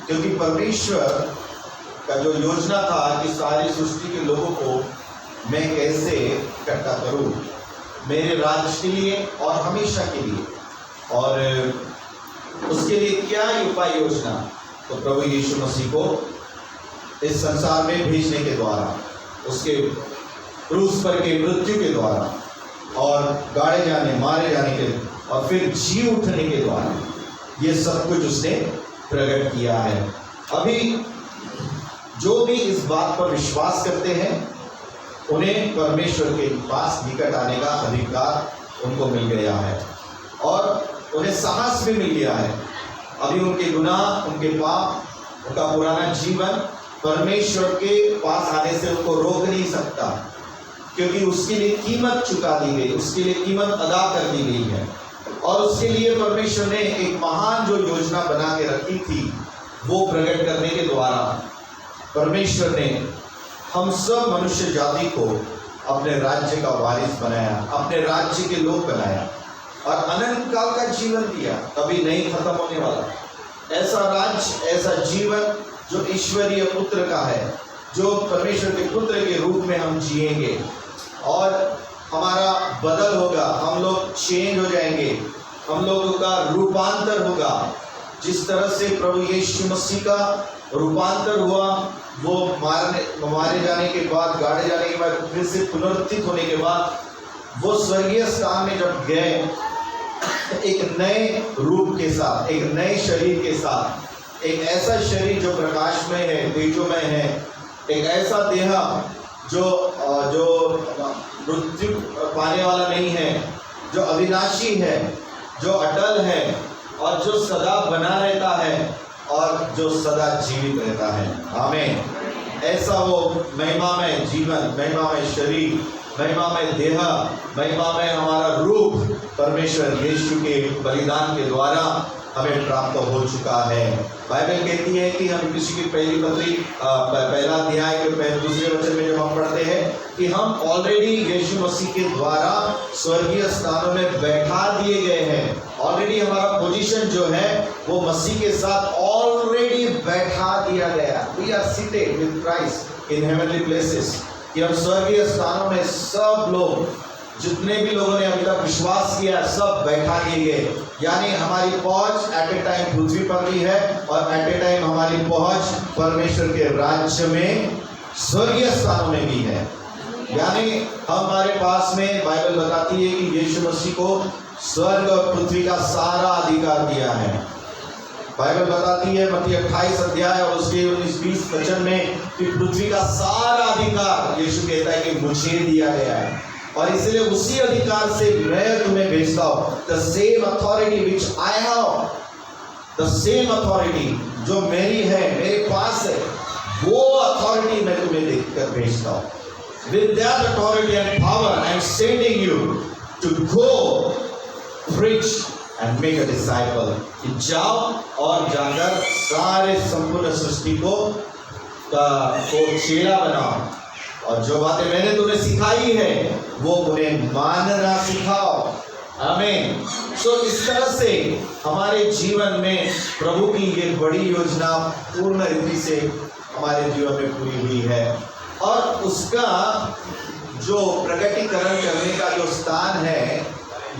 क्योंकि परमेश्वर का जो योजना था कि सारी सृष्टि के लोगों को मैं कैसे इकट्ठा करूं मेरे राज्य के लिए और हमेशा के लिए, और उसके लिए क्या उपाय योजना, तो प्रभु यीशु मसीह को इस संसार में भेजने के द्वारा, उसके क्रूस पर के मृत्यु के द्वारा और गाड़े जाने मारे जाने के और फिर जी उठने के द्वारा, ये सब कुछ उसने प्रकट किया है। अभी जो भी इस बात पर विश्वास करते हैं उन्हें परमेश्वर के पास निकट आने का अधिकार उनको मिल गया है और उन्हें साहस भी मिल गया है। अभी उनके गुनाह, उनके पाप, उनका पुराना जीवन परमेश्वर के पास आने से उनको रोक नहीं सकता, क्योंकि उसके लिए कीमत चुका दी गई, उसके लिए कीमत अदा कर दी गई है। और उसके लिए परमेश्वर ने एक महान जो योजना बना के रखी थी वो प्रकट करने के द्वारा परमेश्वर ने हम सब मनुष्य जाति को अपने राज्य का वारिस बनाया, अपने राज्य के लोग बनाया और अनंत काल का जीवन दिया, कभी नहीं खत्म होने वाला ऐसा राज्य, ऐसा जीवन जो ईश्वरीय पुत्र का है, जो परमेश्वर के पुत्र के रूप में हम जिएंगे और हमारा बदल होगा, हम लोग चेंज हो जाएंगे, हम लोगों का रूपांतर होगा। जिस तरह से प्रभु यीशु मसीह का रूपांतर हुआ, वो मारे जाने के बाद, गाड़े जाने के बाद, फिर से पुनरुत्थित होने के बाद वो स्वर्गीय स्थान में जब गए, एक नए रूप के साथ, एक नए शरीर के साथ, एक ऐसा शरीर जो प्रकाशमय है, तेजोमय है, एक ऐसा देह जो मृत्यु पाने वाला नहीं है, जो अविनाशी है, जो अटल है और जो सदा बना रहता है और जो सदा जीवित रहता है। आमीन। ऐसा वो महिमामय जीवन, महिमामय शरीर, महिमामय देह, महिमामय हमारा रूप परमेश्वर यीशु के बलिदान के द्वारा हमें प्राप्त हो चुका है। बाइबल कहती है कि हम किसी की पहली पत्री पहला अध्याय के दूसरे वचन में जब हम पढ़ते हैं कि हम ऑलरेडी यीशु मसीह के द्वारा स्वर्गीय स्थानों में बैठा दिए गए हैं। ऑलरेडी हमारा पोजीशन जो है वो मसीह के साथ ऑलरेडी बैठा दिया गया। We are seated with Christ in heavenly places, कि हम स्वर्गीय स्थानों में सब लोग, जितने भी लोगों ने अभी तक विश्वास किया, सब बैठा दिए गए। यानी हमारी पहुंच एट ए टाइम पृथ्वी पर भी है और एट ए टाइम हमारी पहुंच परमेश्वर के राज्य में स्वर्गीय स्थानों में भी है। यानी हमारे पास में बाइबल बताती है कि यीशु मसीह को स्वर्ग और पृथ्वी का सारा अधिकार दिया है। बाइबल बताती है मत्ती 28 अध्याय और उसके 19-20 वचन में कि पृथ्वी का सारा अधिकार यीशु कहता है कि मुझे दिया गया है, और इसलिए उसी अधिकार से मैं तुम्हें भेजता हूँ। The same authority which I have, the same authority जो मेरी है, मेरे पास है, वो अथॉरिटी मैं तुम्हें देकर भेजता हूँ। With that authority and power I am sending you to go preach and make a disciple। जाओ और जाकर सारे संपूर्ण सृष्टि को चेला बनाओ और जो बातें मैंने तुम्हें सिखाई है वो उन्हें मानना सिखाओ। आमीन। सो इस तरह से हमारे जीवन में प्रभु की ये बड़ी योजना पूर्ण रीति से हमारे जीवन में पूरी हुई है, और उसका जो प्रकटीकरण करने का जो स्थान है,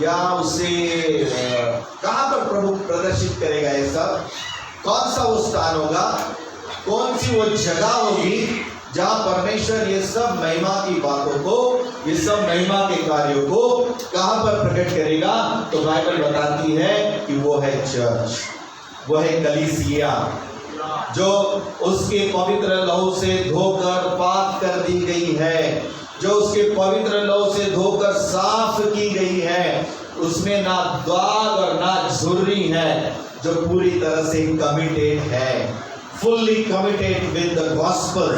या उसे कहाँ पर प्रभु प्रदर्शित करेगा, ये सब कौन सा वो स्थान होगा, कौन सी वो जगह होगी जहाँ परमेश्वर ये सब महिमा की बातों को, ये सब महिमा के कार्यों को कहाँ पर प्रकट करेगा, तो बाइबल बताती है कि वो है चर्च, वो है कलीसिया, जो उसके पवित्र लहू से धोकर पाक कर दी गई है, जो उसके पवित्र लहू से धोकर साफ की गई है। उसमें ना दाग और ना झुर्री है, जो पूरी तरह से कमिटेड है, fully committed with the gospel.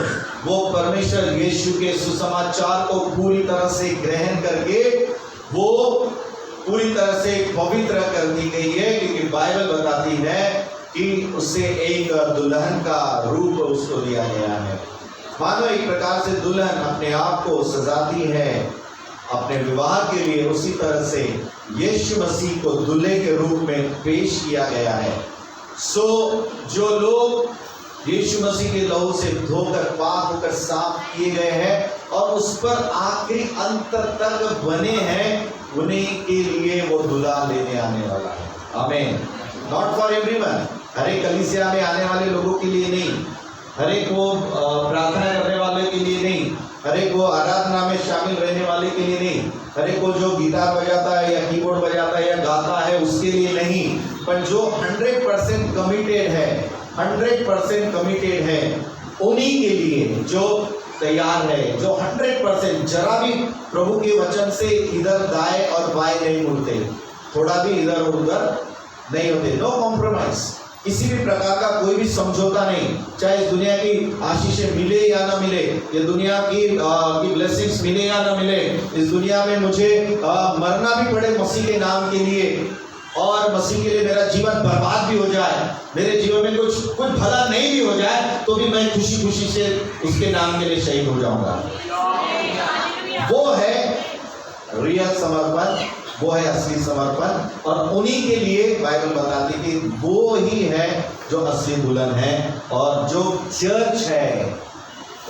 वो परमेश्वर यीशु के सुसमाचार को पूरी तरह से ग्रहण करके वो पूरी तरह से पवित्र कर दी गई है, क्योंकि बाइबल बताती है कि उसे एक दुल्हन का रूप उसको दिया गया है। मानो एक प्रकार से दुल्हन अपने आप को सजाती है अपने विवाह के लिए, उसी तरह से यीशु मसीह को दूल्हे के रूप में पेश किया गया है। सो जो लोग यीशु मसीह के लहू से धोकर पाक होकर साफ किए गए हैं और उस पर आखिरी अंत तक बने हैं, उन्हीं के लिए वो दुल्हा लेने आने वाला है। आमीन। नॉट फॉर एवरीवन, हर एक कलीसिया में आने वाले लोगों के लिए नहीं, हर एक वो प्रार्थना करने वाले के लिए नहीं, हर एक वो आराधना में शामिल रहने वाले के लिए नहीं, हर एक को जो गिटार बजाता है या कीबोर्ड बजाता है या गाता है उसके लिए नहीं, पर जो 100% कमिटेड है, 100% कमिटेड है, उन्हीं के लिए, जो तैयार है, जो 100% जरा भी प्रभु के वचन से इधर दाएं और बाएं नहीं मुड़ते, थोड़ा भी इधर और उधर नहीं होते। नो कॉम्प्रोमाइज, किसी भी प्रकार का कोई भी समझौता नहीं, चाहे इस दुनिया की आशीषें मिले या ना मिले, ये दुनिया की ब्लेसिंग्स मिले या ना मिले, इस दुनिया में मुझे मरना भी पड़े मसीह के नाम के लिए और मसीह के लिए मेरा जीवन बर्बाद भी हो जाए, मेरे जीवन में कुछ भला नहीं भी हो जाए, तो भी मैं खुशी खुशी से उसके नाम के लिए शहीद हो जाऊंगा। वो है रियल समर्पण, वो है असली समर्पण, और उन्हीं के लिए बाइबल बताती है कि वो ही है जो असली दुल्हन है। और जो चर्च है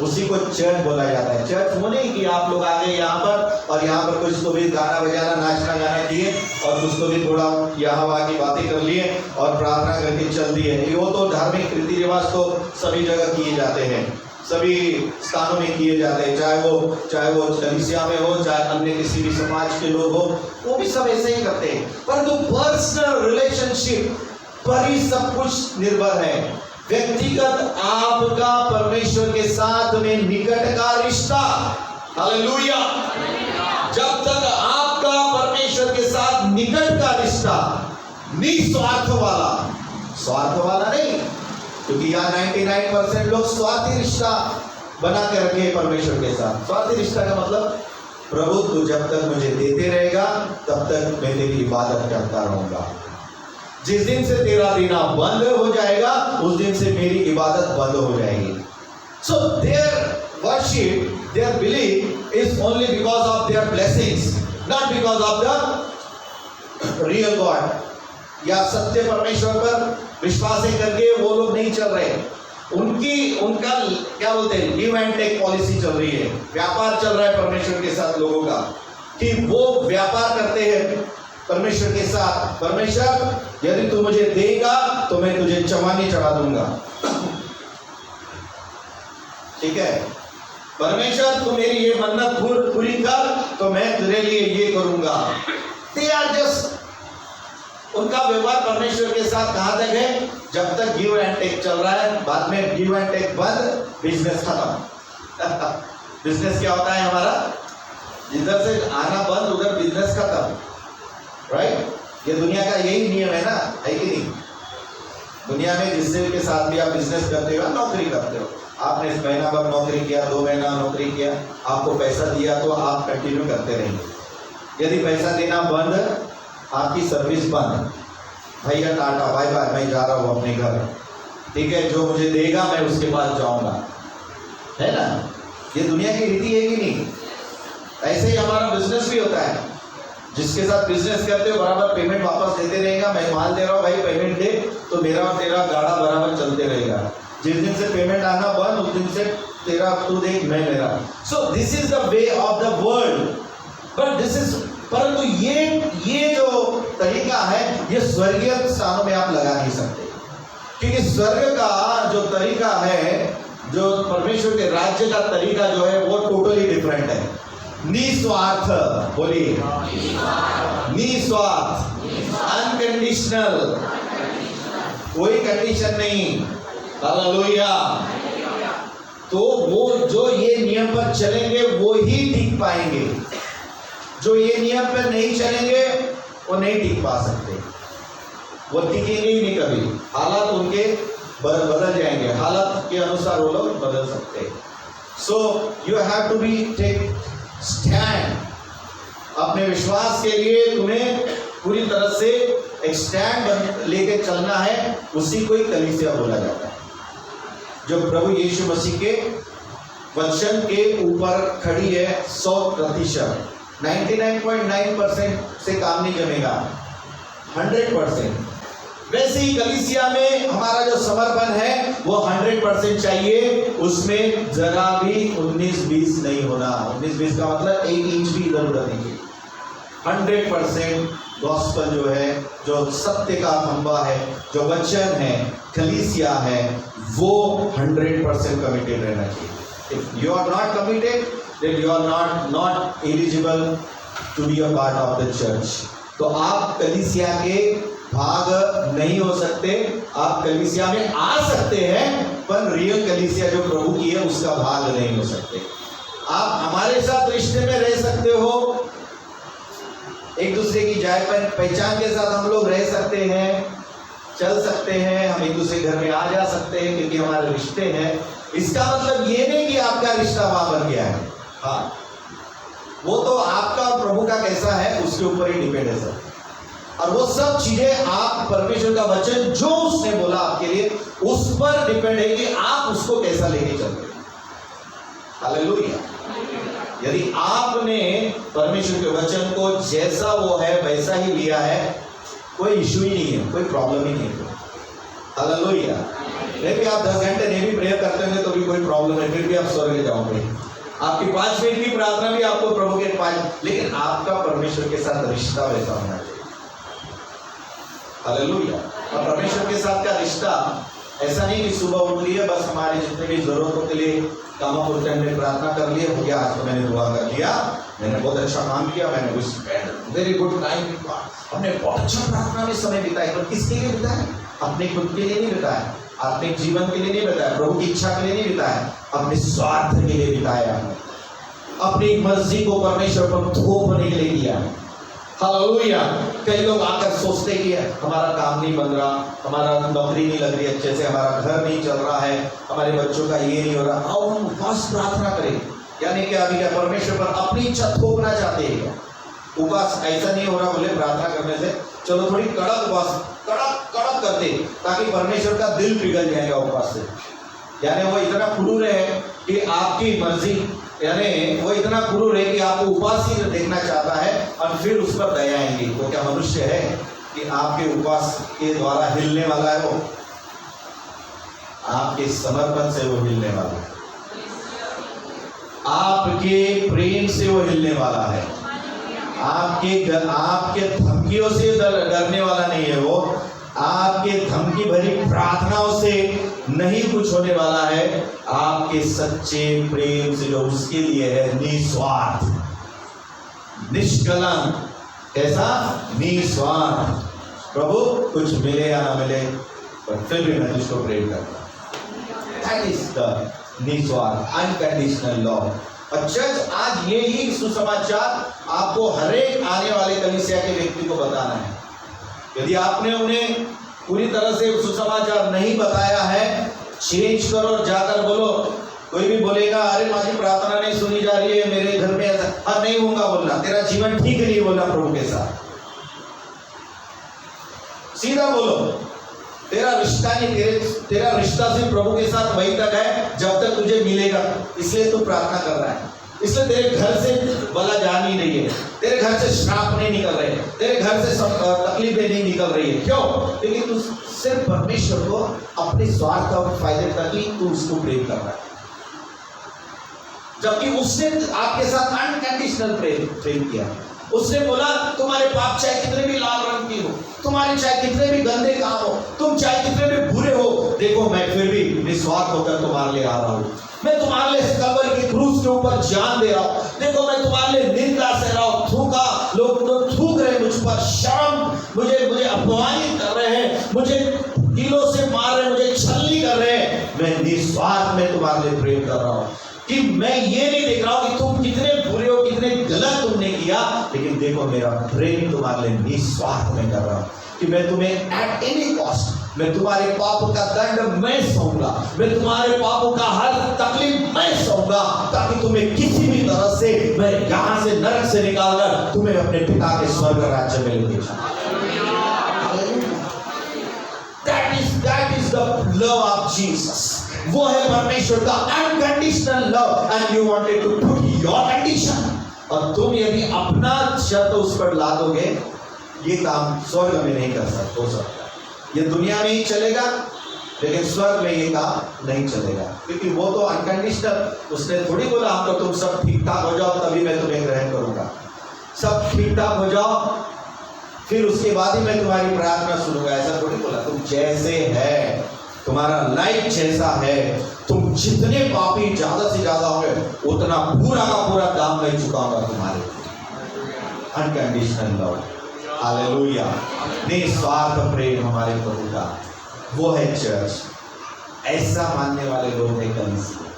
उसी को चर्च बोला जाता है। चर्च वो नहीं कि आप लोग आ गए यहाँ पर और यहाँ पर कुछ तो भी गाना बजाना नाचना गाना किए और कुछ तो भी थोड़ा यहाँ वहाँ की बातें कर लिए और प्रार्थना करके चल दिए। वो तो धार्मिक रीति रिवाज तो सभी जगह किए जाते हैं, सभी स्थानों में किए जाते हैं, चाहे वो कलीसिया में हो, चाहे अन्य किसी भी समाज के लोग हो, वो भी सब ऐसे ही करते हैं। परंतु पर्सनल रिलेशनशिप पर ही सब कुछ निर्भर है। व्यक्तिगत आपका परमेश्वर के साथ में निकट का रिश्ता, हालेलुया। जब तक आपका परमेश्वर के साथ निकट का रिश्ता निस्वार्थ वाला, स्वार्थ वाला नहीं, क्योंकि यहाँ 99% लोग स्वार्थी रिश्ता बना के रखे परमेश्वर के साथ। स्वार्थी रिश्ता का मतलब, प्रभु तू जब तक मुझे देते रहेगा तब तक मैं तेरी इबादत करता रहूंगा, जिस दिन से तेरा देना बंद हो जाएगा उस दिन से मेरी इबादत बंद हो जाएगी। So their worship, their belief is only because of their blessings, not because of the real God. या सत्य परमेश्वर पर विश्वास करके वो लोग नहीं चल रहे, उनका क्या बोलते हैं, गिव एंड टेक पॉलिसी चल रही है, व्यापार चल रहा है परमेश्वर के साथ लोगों का, कि वो व्यापार करते हैं परमेश्वर के साथ। परमेश्वर यदि तू मुझे देगा तो मैं तुझे चवानी चढ़ा दूंगा, ठीक है। परमेश्वर तू मेरी ये मन्नत पूरी कर तो मैं तेरे लिए ये करूंगा। दे आर जस्ट, उनका व्यवहार परमेश्वर के साथ कहां तक है, जब तक गिव एंड टेक चल रहा है, बाद में गिव एंड टेक बंद, बिजनेस खत्म। बिजनेस क्या होता है हमारा, इधर से आना बंद उधर बिजनेस खत्म, राइट। ये दुनिया का यही नियम है ना, है कि नहीं। दुनिया में जिससे के साथ भी आप बिजनेस करते हो, नौकरी करते हो, आपने इस महीना भर नौकरी किया, 2 महीना नौकरी किया, आपको पैसा दिया तो आप कंटिन्यू करते रहेंगे। यदि पैसा देना बंद, आपकी सर्विस बंद, भैया टाटा बाय बाय, मैं जा रहा हूँ अपने घर, ठीक है, जो मुझे देगा मैं उसके बाद जाऊंगा, है ना। ये दुनिया की रीति है कि नहीं। ऐसे ही हमारा बिजनेस भी होता है, जिसके साथ बिजनेस करते हो बराबर पेमेंट वापस देते रहेगा। मैं माल दे रहा हूँ, भाई पेमेंट दे, तो मेरा और तेरा गाड़ा बराबर चलते रहेगा। जिस दिन से पेमेंट आना बंद, उस दिन से तेरा तू देख मैं मेरा। So this is the way of the world, but this is, परंतु ये जो तरीका है ये स्वर्गीय स्थानों में आप लगा नहीं सकते, क्योंकि स्वर्ग का जो तरीका है, जो परमेश्वर के राज्य का तरीका जो है वो टोटली डिफरेंट है। निस्वार्थ, बोलिए निस्वार्थ, अनकंडीशनल, कोई कंडीशन नहीं, हालेलुया। तो वो जो ये नियम पर चलेंगे वो ही टिक पाएंगे, जो ये नियम पर नहीं चलेंगे वो नहीं टिक पा सकते, वो टिकेंगे ही नहीं कभी। हालात उनके बदल जाएंगे, हालात के अनुसार वो लोग बदल सकते। So you have to be take stand, अपने विश्वास के लिए तुम्हें पूरी तरह से एक स्टैंड लेके चलना है। उसी को ही कलीसिया बोला जाता है, जो प्रभु यीशु मसीह के वचन के ऊपर खड़ी है 100%। 99.9% से काम नहीं जमेगा, 100%। वैसे ही कलीसिया में हमारा जो समर्पण है वो 100% चाहिए, उसमें जरा भी 19-20 नहीं होना। 19-20 का मतलब 1 इंच भी इधर उधर नहीं। 100% गॉस्पेल जो है, जो सत्य का खंबा है, जो वचन है, कलीसिया है, वो 100% कमिटेड रहना चाहिए। If you are not committed, then you are not eligible to be a part of the church. तो आप कलीसिया के भाग नहीं हो सकते। आप कलीसिया में आ सकते हैं, पर रियल कलीसिया जो प्रभु की है उसका भाग नहीं हो सकते। आप हमारे साथ रिश्ते में रह सकते हो, एक दूसरे की जाय पहचान के साथ हम लोग रह सकते हैं, चल सकते हैं, हम एक दूसरे घर में आ जा सकते हैं क्योंकि हमारे रिश्ते हैं। इसका मतलब ये नहीं कि आपका रिश्ता वहां बन गया है। हाँ, वो तो आपका और प्रभु का कैसा है उसके ऊपर ही डिपेंड है सर। और वो सब चीजें आप परमेश्वर का वचन जो उसने बोला आपके लिए उस पर डिपेंड है कि आप उसको कैसा लेके चल रहे हैं। हालेलुया। यदि आपने परमेश्वर के वचन को जैसा वो है वैसा ही लिया है, कोई इश्यू ही नहीं है, कोई प्रॉब्लम ही नहीं है। हालेलुया। नहीं भी आप 10 घंटे नहीं भी प्रेयर करते होंगे तो भी कोई प्रॉब्लम है, फिर भी आप स्वर्ग जाओगे। आपकी 5 मिनट की प्रार्थना भी आपको प्रभु के पास, लेकिन आपका परमेश्वर के साथ रिश्ता वैसा होना चाहिए। हालेलुया। और परमेश्वर के साथ का रिश्ता ऐसा नहीं कि सुबह उठ लिए बस हमारी जितने भी जरूरतों के लिए कामों को हमने प्रार्थना कर लिया, हो गया, आज तो मैंने दुआ कर लिया, मैंने बहुत अच्छा काम किया, मैंने वेरी गुड टाइम, हमने बहुत अच्छा प्रार्थना में समय बिताया। पर किसके लिए बिताया? अपने खुद के लिए नहीं बिताया, अपने जीवन के लिए नहीं बिताया, प्रभु की इच्छा के लिए नहीं बिताया, अपने स्वार्थ के लिए बिताया, अपनी मर्जी को परमेश्वर पर थोपने के लिए किया। हालेलुया। कई लोग आकर सोचते कि हमारा काम नहीं बन रहा, हमारा नौकरी नहीं लग रही अच्छे से, हमारा घर नहीं चल रहा है, हमारे बच्चों का ये नहीं हो रहा, आओ हम उपवास प्रार्थना करें। यानी कि अभी क्या परमेश्वर पर अपनी इच्छा थोपना चाहते हैं? उपवास ऐसा नहीं हो रहा बोले प्रार्थना करने से, चलो थोड़ी कड़क उपवास कड़क कर दे ताकि परमेश्वर का दिल पिघल जाएगा उपवास से। यानी वो इतना क्रूर है कि आपकी मर्जी, यानी वो इतना क्रूर है कि आपको उपवास ही देखना चाहता है और फिर उस पर दया आएंगी। वो क्या मनुष्य है कि आपके उपवास के द्वारा हिलने वाला है? वो आपके समर्पण से वो हिलने वाला है, आपके प्रेम से वो हिलने वाला है, आपके धमकियों से डरने वाला नहीं है। वो आपके धमकी भरी प्रार्थनाओं से नहीं कुछ होने वाला है, आपके सच्चे प्रेम से जो उसके लिए है, निस्वार्थ, निष्कलंक, कैसा? निस्वार्थ। प्रभु कुछ मिले या ना मिले पर फिर भी मैं तुझको प्रेम करता हूं। दैट इज द निस्वार्थ, अनकंडीशनल लव। और चर्च आज ये ही सुसमाचार आपको हर एक आने वाले कलीसिया के व्यक्ति को बताना है। यदि आपने उन्हें पूरी तरह से सुसमाचार नहीं बताया है, चेंज करो और जाकर बोलो। कोई भी बोलेगा अरे माझी प्रार्थना नहीं सुनी जा रही है, मेरे घर में ऐसा, हाँ नहीं होगा बोलना, तेरा जीवन ठीक नहीं बोलना प्रभु के साथ, सीधा बोलो। तेरा रिश्ता नहीं, तेरा रिश्ता सिर्फ प्रभु के साथ वहीं तक है जब तक तुझे मिलेगा, इसलिए तू प्रार्थना कर रहा है, इसलिए तेरे घर से बला जा नहीं रही है, तेरे घर से श्राप नहीं निकल रहे, तेरे घर से तकलीफें नहीं निकल रही है। क्यों? क्योंकि तू सिर्फ परमेश्वर को अपने स्वार्थ और फायदे तक ही तू उसको प्रेम कर रहा है, जबकि उसने आपके साथ अनकंडीशनल प्रेम किया। उसने बोला तुम्हारे पाप चाहे कितने भी लाल रंग की हो, तुम्हारे चाहे कितने भी गंदे काम हो, तुम चाहे कितने भी बुरे हो, देखो मैं फिर भी निस्वार्थ होकर तुम्हारे लिए आ रहा हूँ, मैं तुम्हारे लिए कब्र की क्रूस के ऊपर जान दे रहा हूँ, देखो मैं तुम्हारे लिए निंदा सह रहा हूँ, थूका, लोग थूक रहे मुझ पर, शर्म, मुझे अपमानित कर रहे हैं, मुझे कीलों से मार रहे हैं, मुझे छलनी कर रहे हैं, मैं निस्वार्थ में तुम्हारे लिए प्रेम कर रहा हूँ। कि मैं ये नहीं देख रहा हूं कि तुम कितने बुरे हो, कितने गलत तुमने किया, लेकिन देखो मेरा प्रेम तुम्हारे लिए निस्वार्थ में कर रहा हूं, कि मैं तुम्हें एट एनी कॉस्ट, मैं तुम्हारे पापों का दंड मैं सहूंगा, मैं तुम्हारे पापों का हर तकलीफ मैं सहूंगा, ताकि तुम्हें किसी भी तरह से मैं यहां से नरक से निकालकर तुम्हें अपने पिता के स्वर्ग राज्य में लेके जाऊं। That is the love of Jesus. वो है परमेश्वर का unconditional love, and you wanted to put your condition, और तुम यदि अपना शर्त उस पर ला दोगे, ये काम स्वर्ग में नहीं कर सकते हो सकता। ये दुनिया में ही चलेगा, लेकिन स्वर्ग में ये काम नहीं चलेगा, क्योंकि वो तो अनकंडीशनल। उसने थोड़ी बोला हमको तुम सब ठीक ठाक हो जाओ तभी मैं तुम्हें ग्रहण करूंगा। सब ठीक ठाक हो जाओ फिर उसके बाद ही मैं तुम्हारी प्रार्थना सुनूंगा, ऐसा थोड़ी बोला। तुम जैसे है, तुम्हारा लाइफ जैसा है, तुम जितने पापी ज्यादा से ज्यादा होंगे उतना पूरा का पूरा दाम मैं चुकाऊंगा तुम्हारे। अनकंडीशनल लव, हालेलुया, निस्वार्थ प्रेम हमारे प्रभु का, वो है चर्च। ऐसा मानने वाले लोग हैं कलीसिया।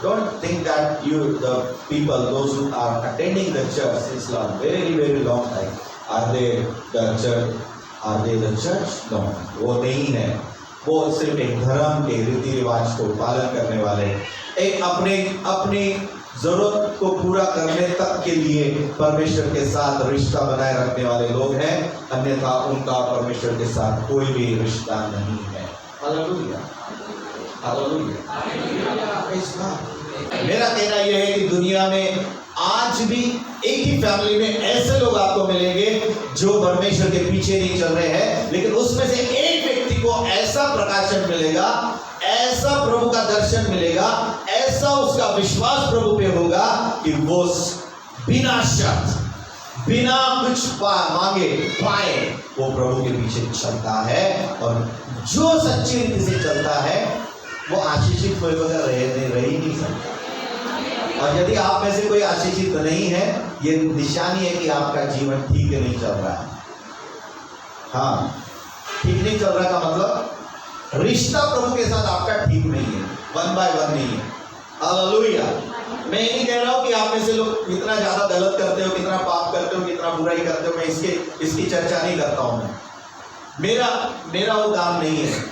Don't think that you, the people, those who are attending the church since a very long time, are they the church? Are they the church? No, वो नहीं है। वो सिर्फ एक धर्म के रीति रिवाज को पालन करने वाले, एक अपनी जरूरत को पूरा करने तक के लिए परमेश्वर के साथ रिश्ता बनाए रखने वाले लोग हैं, अन्यथा उनका परमेश्वर के साथ कोई भी रिश्ता नहीं है। Hallelujah, hallelujah. मेरा कहना यह है कि दुनिया में आज भी एक ही फैमिली में ऐसे लोग आपको मिलेंगे जो परमेश्वर के पीछे नहीं चल रहे हैं, लेकिन उसमें से एक व्यक्ति को ऐसा प्रकाशन मिलेगा, ऐसा प्रभु का दर्शन मिलेगा, ऐसा उसका विश्वास प्रभु पे होगा कि वो बिना शर्त, बिना कुछ मांगे पाए वो प्रभु के पीछे चलता है। और जो सच्ची रीति से चलता है वो आशीषित हुए बगैर रह ही नहीं सकता। और यदि आप में से कोई आशीषित नहीं है, ये निशानी है कि आपका जीवन ठीक नहीं चल रहा है। हाँ, ठीक नहीं चल रहा का मतलब रिश्ता प्रभु के साथ आपका ठीक नहीं है, 1 by 1 नहीं है। हालेलुया। मैं ये नहीं कह रहा हूँ कि आप में से लोग कितना ज्यादा गलत करते हो, कितना पाप करते हो, कितना बुराई करते हो, मैं इसकी चर्चा नहीं करता हूँ। मेरा वो काम नहीं है।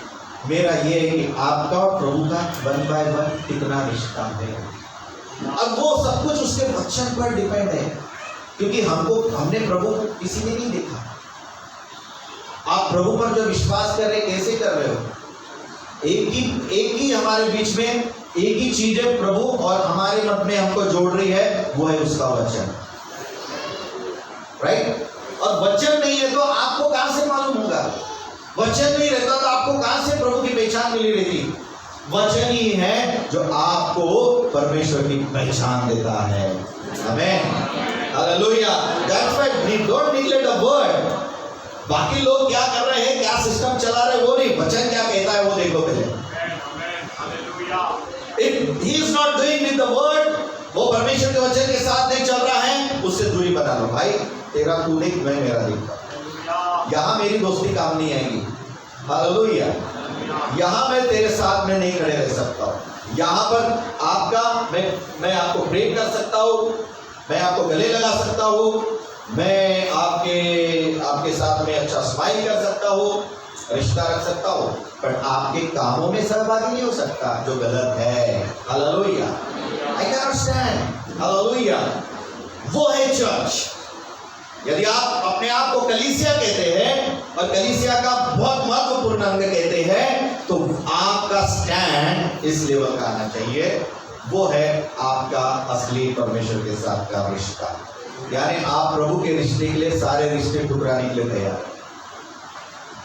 मेरा ये है कि आपका और प्रभु का 1 by 1 कितना रिश्ता है। अब वो सब कुछ उसके वचन पर डिपेंड है, क्योंकि हमने प्रभु किसी ने नहीं देखा। आप प्रभु पर जो विश्वास कर रहे कैसे कर रहे हो? एक ही हमारे बीच में एक ही चीज है, प्रभु और हमारे मत में हमको जोड़ रही है, वो है उसका वचन, राइट? और वचन नहीं है तो आपको कहां से मालूम होगा? वचन नहीं रहता तो आपको कहां से प्रभु की पहचान मिली रहती? वचन ही है जो आपको परमेश्वर की पहचान देता है। Amen, hallelujah. That's why we don't neglect the word. बाकी लोग क्या कर रहे हैं, क्या सिस्टम चला रहे हैं, वो नहीं, वचन क्या कहता है वो देखो पहले। If he is not doing with the word, वो परमेश्वर के वचन के साथ नहीं चल रहा है, उससे दूरी बना लो। भाई तेरा तू देख, मैं मेरा देखता। यहाँ मेरी दोस्ती काम नहीं आएगी। हालेलुया। यहाँ मैं तेरे साथ में नहीं खड़े रह सकता हूँ। यहाँ पर आपका मैं आपको प्रेम कर सकता हूँ, मैं आपको गले लगा सकता हूँ, मैं आपके साथ में अच्छा स्माइल कर सकता हूँ, रिश्ता रख सकता हूँ, पर आपके कामों में सहभागी नहीं हो सकता जो गलत है। Hallelujah. I can understand. Hallelujah. वो है चर्च। यदि आप अपने आप को कलीसिया कहते हैं और कलीसिया का बहुत महत्वपूर्ण अंग कहते हैं, तो आपका स्टैंड इस लेवल का आना चाहिए। वो है आपका असली परमेश्वर के साथ का रिश्ता। यानी आप प्रभु के रिश्ते के लिए सारे रिश्ते ठुकराने के लिए तैयार।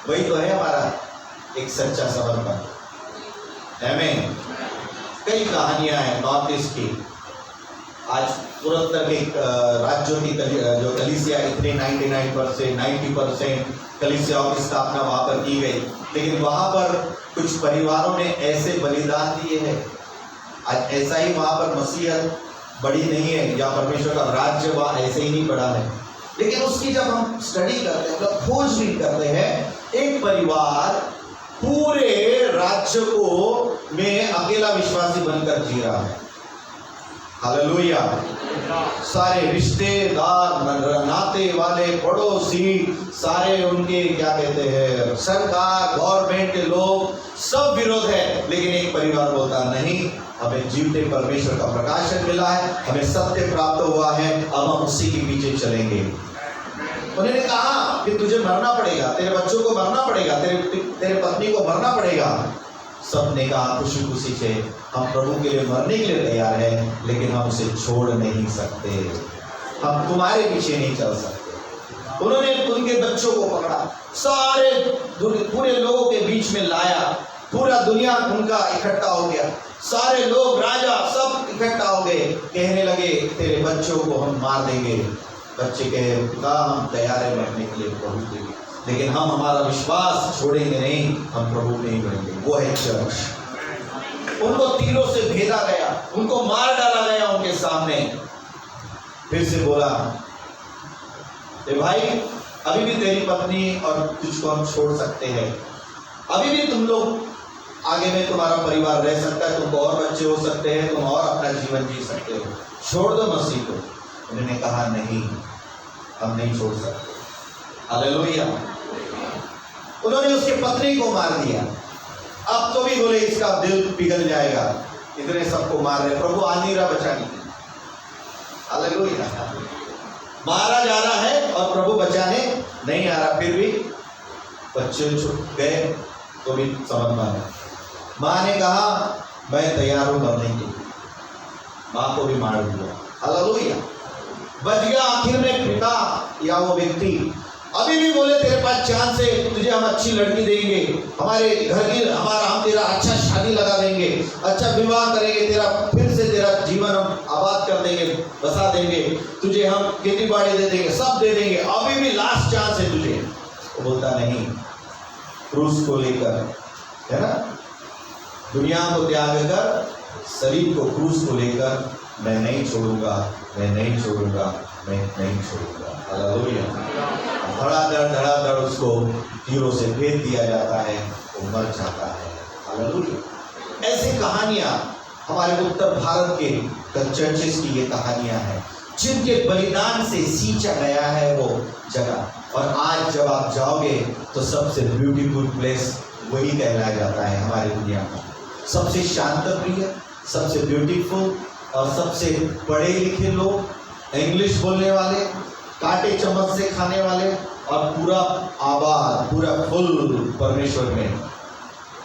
वही तो है हमारा एक सच्चा समर्पण। आमीन। कई कहानियां हैं नॉर्थ ईस्ट की। आज पूर्वोत्तर के राज्यों की जो कलीसिया इतने 99% 90% कलीसियाओं की स्थापना वहाँ पर की गई, लेकिन वहाँ पर कुछ परिवारों ने ऐसे बलिदान दिए हैं। आज ऐसा ही वहाँ पर मसीहत बड़ी नहीं है, या परमेश्वर का राज्य वहाँ ऐसे ही नहीं बढ़ा है। लेकिन उसकी जब हम स्टडी करते हैं, मतलब खोजबीन करते हैं, एक परिवार पूरे राज्य को में अकेला विश्वासी बनकर जी रहा है। हालेलुया। सारे रिश्तेदार, नाते वाले, पड़ोसी, सारे उनके क्या कहते हैं, सरकार, गवर्नमेंट के लोग सब विरोध है, लेकिन एक परिवार बोलता नहीं, हमें जीवते परमेश्वर का प्रकाशन मिला है, हमें सत्य प्राप्त हुआ है, अब हम उसी के पीछे चलेंगे। उन्होंने कहा कि तुझे मरना पड़ेगा, तेरे बच्चों को मरना पड़ेगा, तेरे पत्नी को मरना पड़ेगा। सब ने कहा खुशी खुशी से, हम प्रभु के लिए मरने के लिए तैयार हैं, लेकिन हम उसे छोड़ नहीं सकते, हम तुम्हारे पीछे नहीं चल सकते। उन्होंने उनके बच्चों को पकड़ा, सारे पूरे लोगों के बीच में लाया, पूरा दुनिया उनका इकट्ठा हो गया, सारे लोग राजा सब इकट्ठा हो गए, कहने लगे तेरे बच्चों को हम मार देंगे। बच्चे कहे पिता हम तैयार है मरने के लिए प्रभु के लिए, लेकिन हम हमारा विश्वास छोड़ेंगे नहीं, हम प्रभु नहीं करेंगे। वो है चर्च। उनको तीरों से भेदा गया, उनको मार डाला गया उनके सामने। फिर से बोला ए भाई अभी भी तेरी पत्नी और तुझको हम छोड़ सकते हैं, अभी भी तुम लोग आगे में तुम्हारा परिवार रह सकता है, तुमको और बच्चे हो सकते हैं, तुम और अपना जीवन जी सकते हो, छोड़ दो मसीह को। उन्होंने कहा नहीं, हम नहीं छोड़ सकते। हालेलुया। उन्होंने उसकी पत्नी को मार दिया। अब तो भी बोले इसका दिल पिघल जाएगा, इतने सबको मार रहे, प्रभु आ नहीं रहा बचाने के लिए। हालेलुया। मारा जा रहा है और प्रभु बचाने नहीं आ रहा, फिर भी बच्चे छुप गए तो भी समझ मारे। माँ ने कहा मैं तैयार हूं मरने के लिए, माँ को भी मार दिया। हालेलुया। बच गया आखिर में पिता या वो व्यक्ति। अभी भी बोले तेरे पास चांस है, तुझे हम अच्छी लड़की देंगे, हमारे घर की हम तेरा अच्छा शादी लगा देंगे, अच्छा विवाह करेंगे, तेरा फिर से तेरा जीवन हम आबाद कर देंगे, बसा देंगे, तुझे हम खेती बाड़ी दे देंगे, सब दे देंगे, अभी भी लास्ट चांस है तुझे। वो बोलता नहीं, क्रूस को लेकर, है ना, दुनिया को त्याग कर, शरीर को क्रूस को लेकर मैं नहीं छोड़ूंगा, मैं नहीं छोड़ूंगा, मैं नहीं छोड़ूंगा। हालेलुया। धड़ाधड़ उसको तीरों से भेद दिया जाता है, वो मर जाता है। हालेलुया। ऐसी कहानियां हमारे उत्तर भारत के चर्चेस की ये कहानियां हैं जिनके बलिदान से सींचा गया है वो जगह। और आज जब आप जाओगे तो सबसे ब्यूटीफुल प्लेस वही कहलाया जाता है हमारी दुनिया का। सबसे शांत प्रिय, सबसे ब्यूटीफुल और सबसे पढ़े लिखे लोग, इंग्लिश बोलने वाले, कांटे चम्मच से खाने वाले और पूरा आबाद, पूरा फुल परमेश्वर में।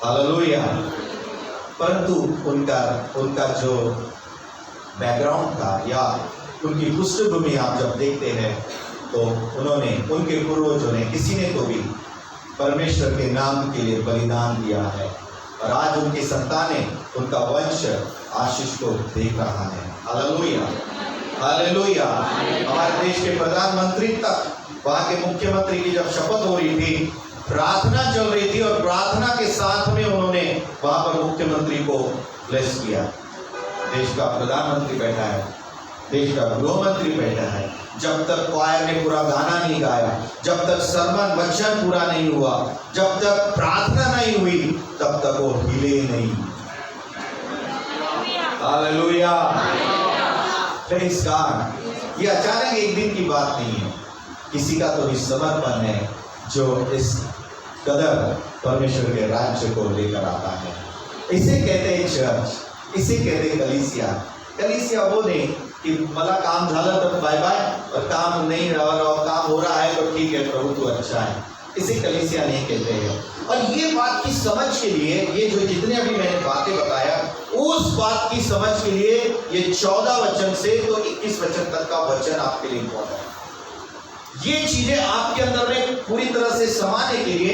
हालेलुया। परंतु उनका जो बैकग्राउंड था या उनकी पृष्ठभूमि आप जब देखते हैं तो उन्होंने, उनके पूर्वजों ने, किसी ने तो भी परमेश्वर के नाम के लिए बलिदान दिया है और आज उनकी संतानें, उनका वंश आशीष को देख रहा है। हालेलुया। हालेलुया। हमारे देश के प्रधानमंत्री तक, वहाँ के मुख्यमंत्री की जब शपथ हो रही थी, प्रार्थना चल रही थी और प्रार्थना के साथ में उन्होंने वहाँ पर मुख्यमंत्री को ब्लेस किया। देश का प्रधानमंत्री बैठा है, देश का गृह मंत्री बैठा है, जब तक क्वायर ने पूरा गाना नहीं गाया, जब तक सरमन वचन पूरा नहीं हुआ, जब तक प्रार्थना नहीं हुई, तब तक वो हिले नहीं। हालेलुया। Praise God. ये अचानक एक दिन की बात नहीं है, किसी का तो समर्पण है जो इस कदर परमेश्वर के राज्य को लेकर आता है। इसे कहते हैं चर्च, इसे कहते हैं कलीसिया। कलीसिया वो नहीं कि मला काम झालं तर बाय बाय, और काम नहीं और काम हो रहा है तो ठीक है प्रभु तू अच्छा है, इसे कलीसिया नहीं कहते हैं। और ये बात की समझ के लिए, ये जो जितने अभी मैंने बातें बताया, उस बात की समझ के लिए ये 14 वचन से तो 21 वचन तक का वचन आपके लिए इम्पोर्टेंट है। ये चीजें आपके अंदर में पूरी तरह से समाने के लिए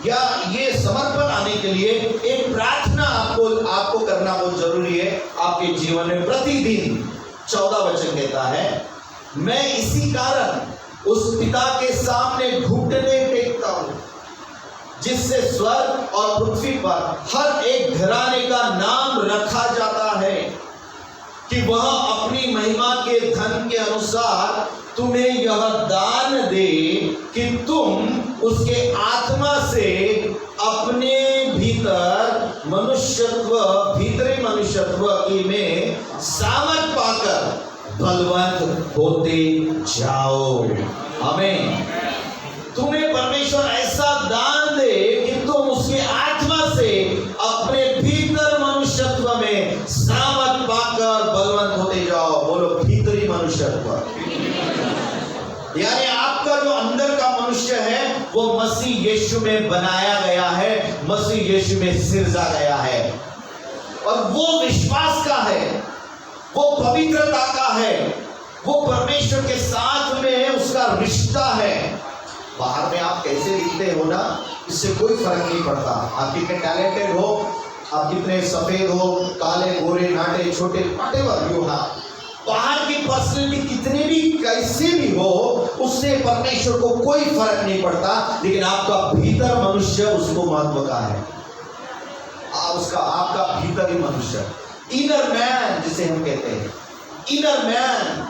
या ये समर्पण आने के लिए एक प्रार्थना आपको करना बहुत जरूरी है आपके जीवन में। प्रतिदिन 14 वचन कहता है, मैं इसी कारण उस पिता के सामने घुटने टेकता हूं जिससे स्वर्ग और पृथ्वी पर हर एक घराने का नाम रखा जाता है, कि वह अपनी महिमा के धन के अनुसार तुम्हें यह दान दे कि तुम उसके आत्मा से अपने भीतर मनुष्यत्व, भीतरी मनुष्यत्व की में सामर्थ पाकर बलवंत होते जाओ। आमीन। तुम्हें परमेश्वर ऐसा दान दे कि तुम उसके आत्मा से अपने भीतर मनुष्यत्व में सामर्थ पाकर बलवंत होते जाओ। बोलो भीतरी मनुष्यत्व, यानी आपका जो अंदर का मनुष्य है वो मसीह यीशु में बनाया गया है, मसीह यीशु में सिरजा गया है, और वो विश्वास का है, वो पवित्रता का है, वो परमेश्वर के साथ में उसका रिश्ता है। बाहर में आप कैसे दिखते हो ना, इससे कोई फर्क नहीं पड़ता। आप कितने टैलेंटेड हो, आप कितने सफेद हो, काले, गोरे, नाटे, छोटे, व्हाटएवर यू हैव, बाहर की पर्सनैलिटी कितने भी कैसे भी हो, उससे परमेश्वर को कोई फर्क नहीं पड़ता। लेकिन आपका भीतर मनुष्य उसको महत्व का है। उसका आपका भीतरी मनुष्य, इनर मैन जिसे हम कहते हैं, इनर मैन,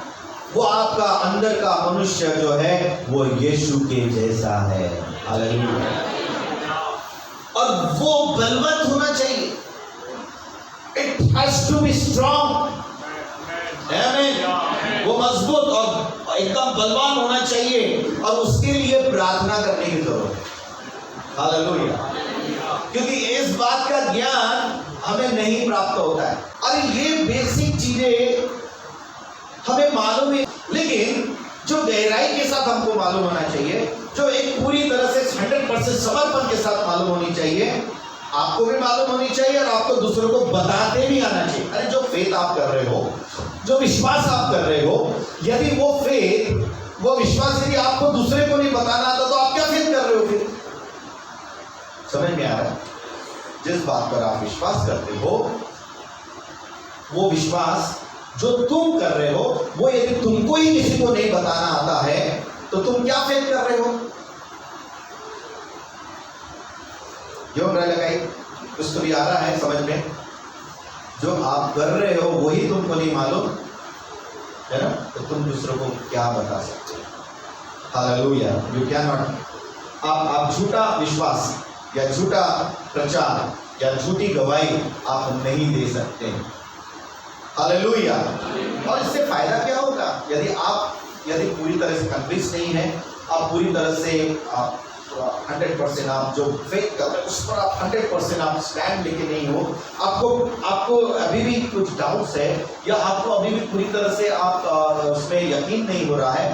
वो आपका अंदर का मनुष्य जो है वो यीशु के जैसा है। हालेलुया। और वो बलवंत होना चाहिए। It has to be strong. Amen. वो मजबूत और एकदम बलवान होना चाहिए, और उसके लिए प्रार्थना करने की जरूरत है। हालेलुया। क्योंकि इस बात का ज्ञान हमें नहीं प्राप्त होता है। अरे ये बेसिक चीजें हमें मालूम है, लेकिन जो गहराई के साथ हमको मालूम होना चाहिए, जो एक पूरी तरह से 100% समर्पण के साथ मालूम होनी चाहिए, आपको भी मालूम होनी चाहिए और आपको दूसरों को बताते भी आना चाहिए। अरे जो फेथ आप कर रहे हो, जो विश्वास आप कर रहे हो, यदि वो फेथ, वो विश्वास यदि आपको दूसरे को नहीं बताना आता तो आप क्या फेथ कर रहे हो फिर? समझ में आ रहा है? जिस बात पर आप विश्वास करते हो, वो विश्वास जो तुम कर रहे हो, वो यदि तुमको ही किसी को नहीं बताना आता है तो तुम क्या फेथ कर रहे हो? क्यों लगाई? कुछ तो भी आ रहा है समझ में? जो आप कर रहे हो वही तुमको नहीं मालूम है ना, तो तुम दूसरों को क्या बता सकते हो? हालेलुया। You can not. आप झूठा विश्वास या झूठा प्रचार या झूठी गवाही आप नहीं दे सकते। हालेलुया। और इससे फायदा क्या होगा? यदि पूरी तरह से कन्विंस नहीं है, आप पूरी तरह से आप 100% आप जो फेथ कर रहे हैं उस पर आप 100% आप स्टैंड लेके नहीं हो, आपको अभी भी कुछ डाउट्स है, या आपको अभी भी पूरी तरह से आप उसमें यकीन नहीं हो रहा है,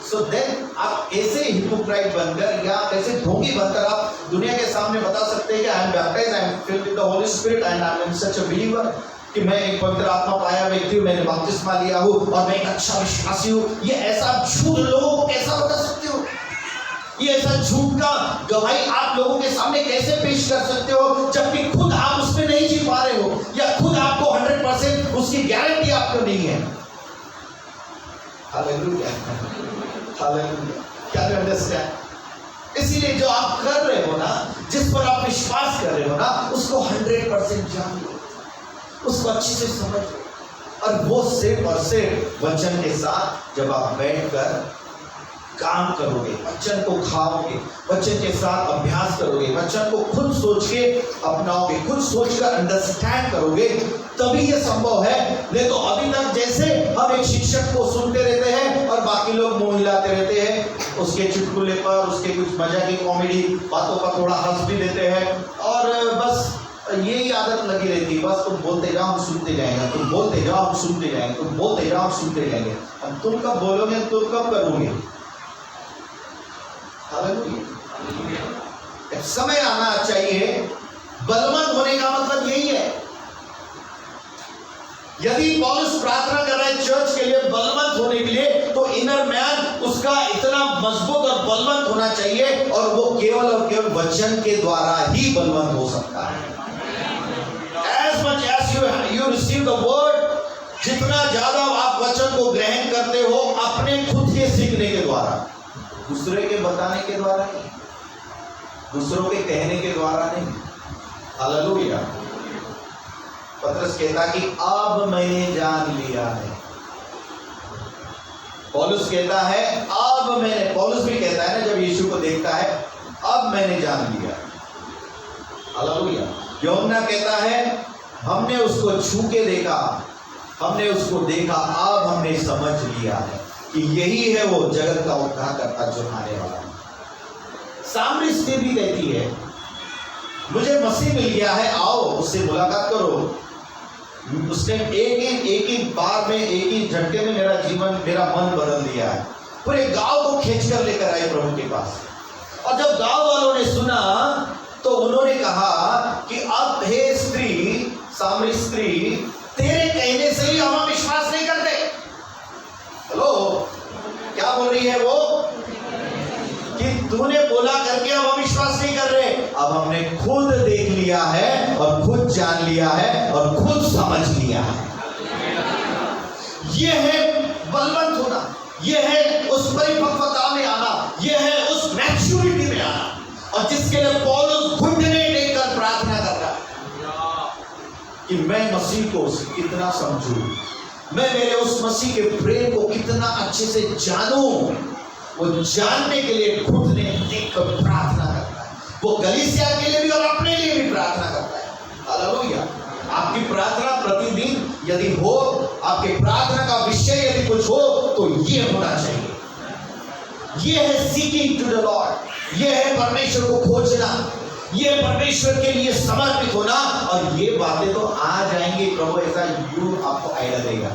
सो देन आप ऐसे हिपोक्राइट बनकर या ऐसे ढोंगी बनकर आप दुनिया के सामने बता सकते हैं कि I am baptised, I am filled with the Holi spirit and I am such a believer, कि मैं एक पवित्र आत्मा पाया व्यक्ति हूँ, मैंने बपतिस्मा लिया हूँ और मैं एक अच्छा विश्वासी हूँ। ये ऐसा झूठ लोगों को कैसा बता सकते हो? ये ऐसा झूठ का गवाही आप लोगों के सामने कैसे पेश कर सकते हो, जबकि खुद आप उसमें नहीं जी पा रहे हो, या खुद आपको 100% उसकी गारंटी आपको नहीं है। हालेलुया। हालेलुया। क्या यू अंडरस्टैंड? इसीलिए जो आप कर रहे हो ना, जिस पर आप विश्वास कर रहे हो ना, उसको 100% जान लो, उसको अच्छे से समझ लो, और वो सिर्फ और सिर्फ वचन के साथ जब आप बैठकर काम करोगे, वचन को खाओगे, वचन के साथ अभ्यास करोगे, वचन को खुद सोच के अपनाओगे, खुद सोचकर अंडरस्टैंड करोगे, तभी ये संभव है। नहीं तो अभी तक जैसे हम एक शिक्षक को सुनते रहते हैं और बाकी लोग मुंह हिलाते रहते हैं, उसके चुटकुले पर, उसके कुछ मजा की कॉमेडी बातों पर थोड़ा हंस भी देते हैं, और बस यही आदत लगी रहती है। बस तुम बोलते जाओ हम सुनते जाएंगे, तुम बोलते जाओ हम सुनते जाएंगे, तुम बोलते जाओ हम सुनते जाएंगे। अब तुम कब बोलोगे, तुम कब करोगे? हालेलुया। समय आना चाहिए। बलवंत होने का मतलब यही है। यदि पौलुस प्रार्थना कर रहा है चर्च के लिए बलवंत होने के लिए, तो इनर मैन उसका इतना मजबूत और बलवंत होना चाहिए, और वो केवल और केवल वचन के द्वारा ही बलवंत हो सकता है। As much as you receive the word, जितना ज्यादा आप वचन को ग्रहण करते हो अपने खुद के सीखने के द्वारा, दूसरे के बताने के द्वारा नहीं, दूसरों के कहने के द्वारा नहीं। हालेलुया। पतरस कहता कि अब मैंने जान लिया है। पौलुस कहता है अब मैंने, पौलुस भी कहता है ना जब यीशु को देखता है, अब मैंने जान लिया। हालेलुया। यूहन्ना कहता है हमने उसको छू के देखा, हमने उसको देखा, अब हमने समझ लिया है कि यही है वो जगत का उद्धार करता जो आने वाला है। सामरी स्त्री भी कहती है मुझे मसीह मिल गया है, आओ उससे मुलाकात करो। उसने एक ही बार में, एक ही झटके में मेरा जीवन, मेरा मन बदल दिया है। पूरे गांव को खींचकर लेकर आए प्रभु के पास, और जब गांव वालों ने सुना तो उन्होंने कहा कि अब हे स्त्री, सामरी स्त्री, तेरे कहने से ही हम विश्वास नहीं करते। हेलो, क्या बोल रही है वो? कि उन्होंने बोला करके अब हम विश्वास नहीं कर रहे, अब हमने खुद देख लिया है और खुद जान लिया है और खुद समझ लिया है। यह है बलवंत होना, यह है उस परिपक्वता में आना, यह है उस मैच्योरिटी में आना, और जिसके लिए पौलुस घुटने टेककर प्रार्थना कर रहा है कि मैं मसीह को कितना समझूं, मैं मेरे उस मसीह के प्रेम को कितना अच्छे से जानूं। वो जानने के लिए घुटने टेककर प्रार्थना करता है। वो कलीसिया के लिए भी और अपने लिए भी प्रार्थना करता है। हालेलुया। आपकी प्रार्थना प्रतिदिन यदि हो, आपके प्रार्थना का विषय यदि कुछ हो, तो ये होना चाहिए। ये है सीकिंग टू द लॉर्ड, ये है परमेश्वर को खोजना, ये परमेश्वर के लिए समर्पित होना। और ये बातें तो आ जाएंगी, प्रभु ऐसा यू आपको आइडिया देगा,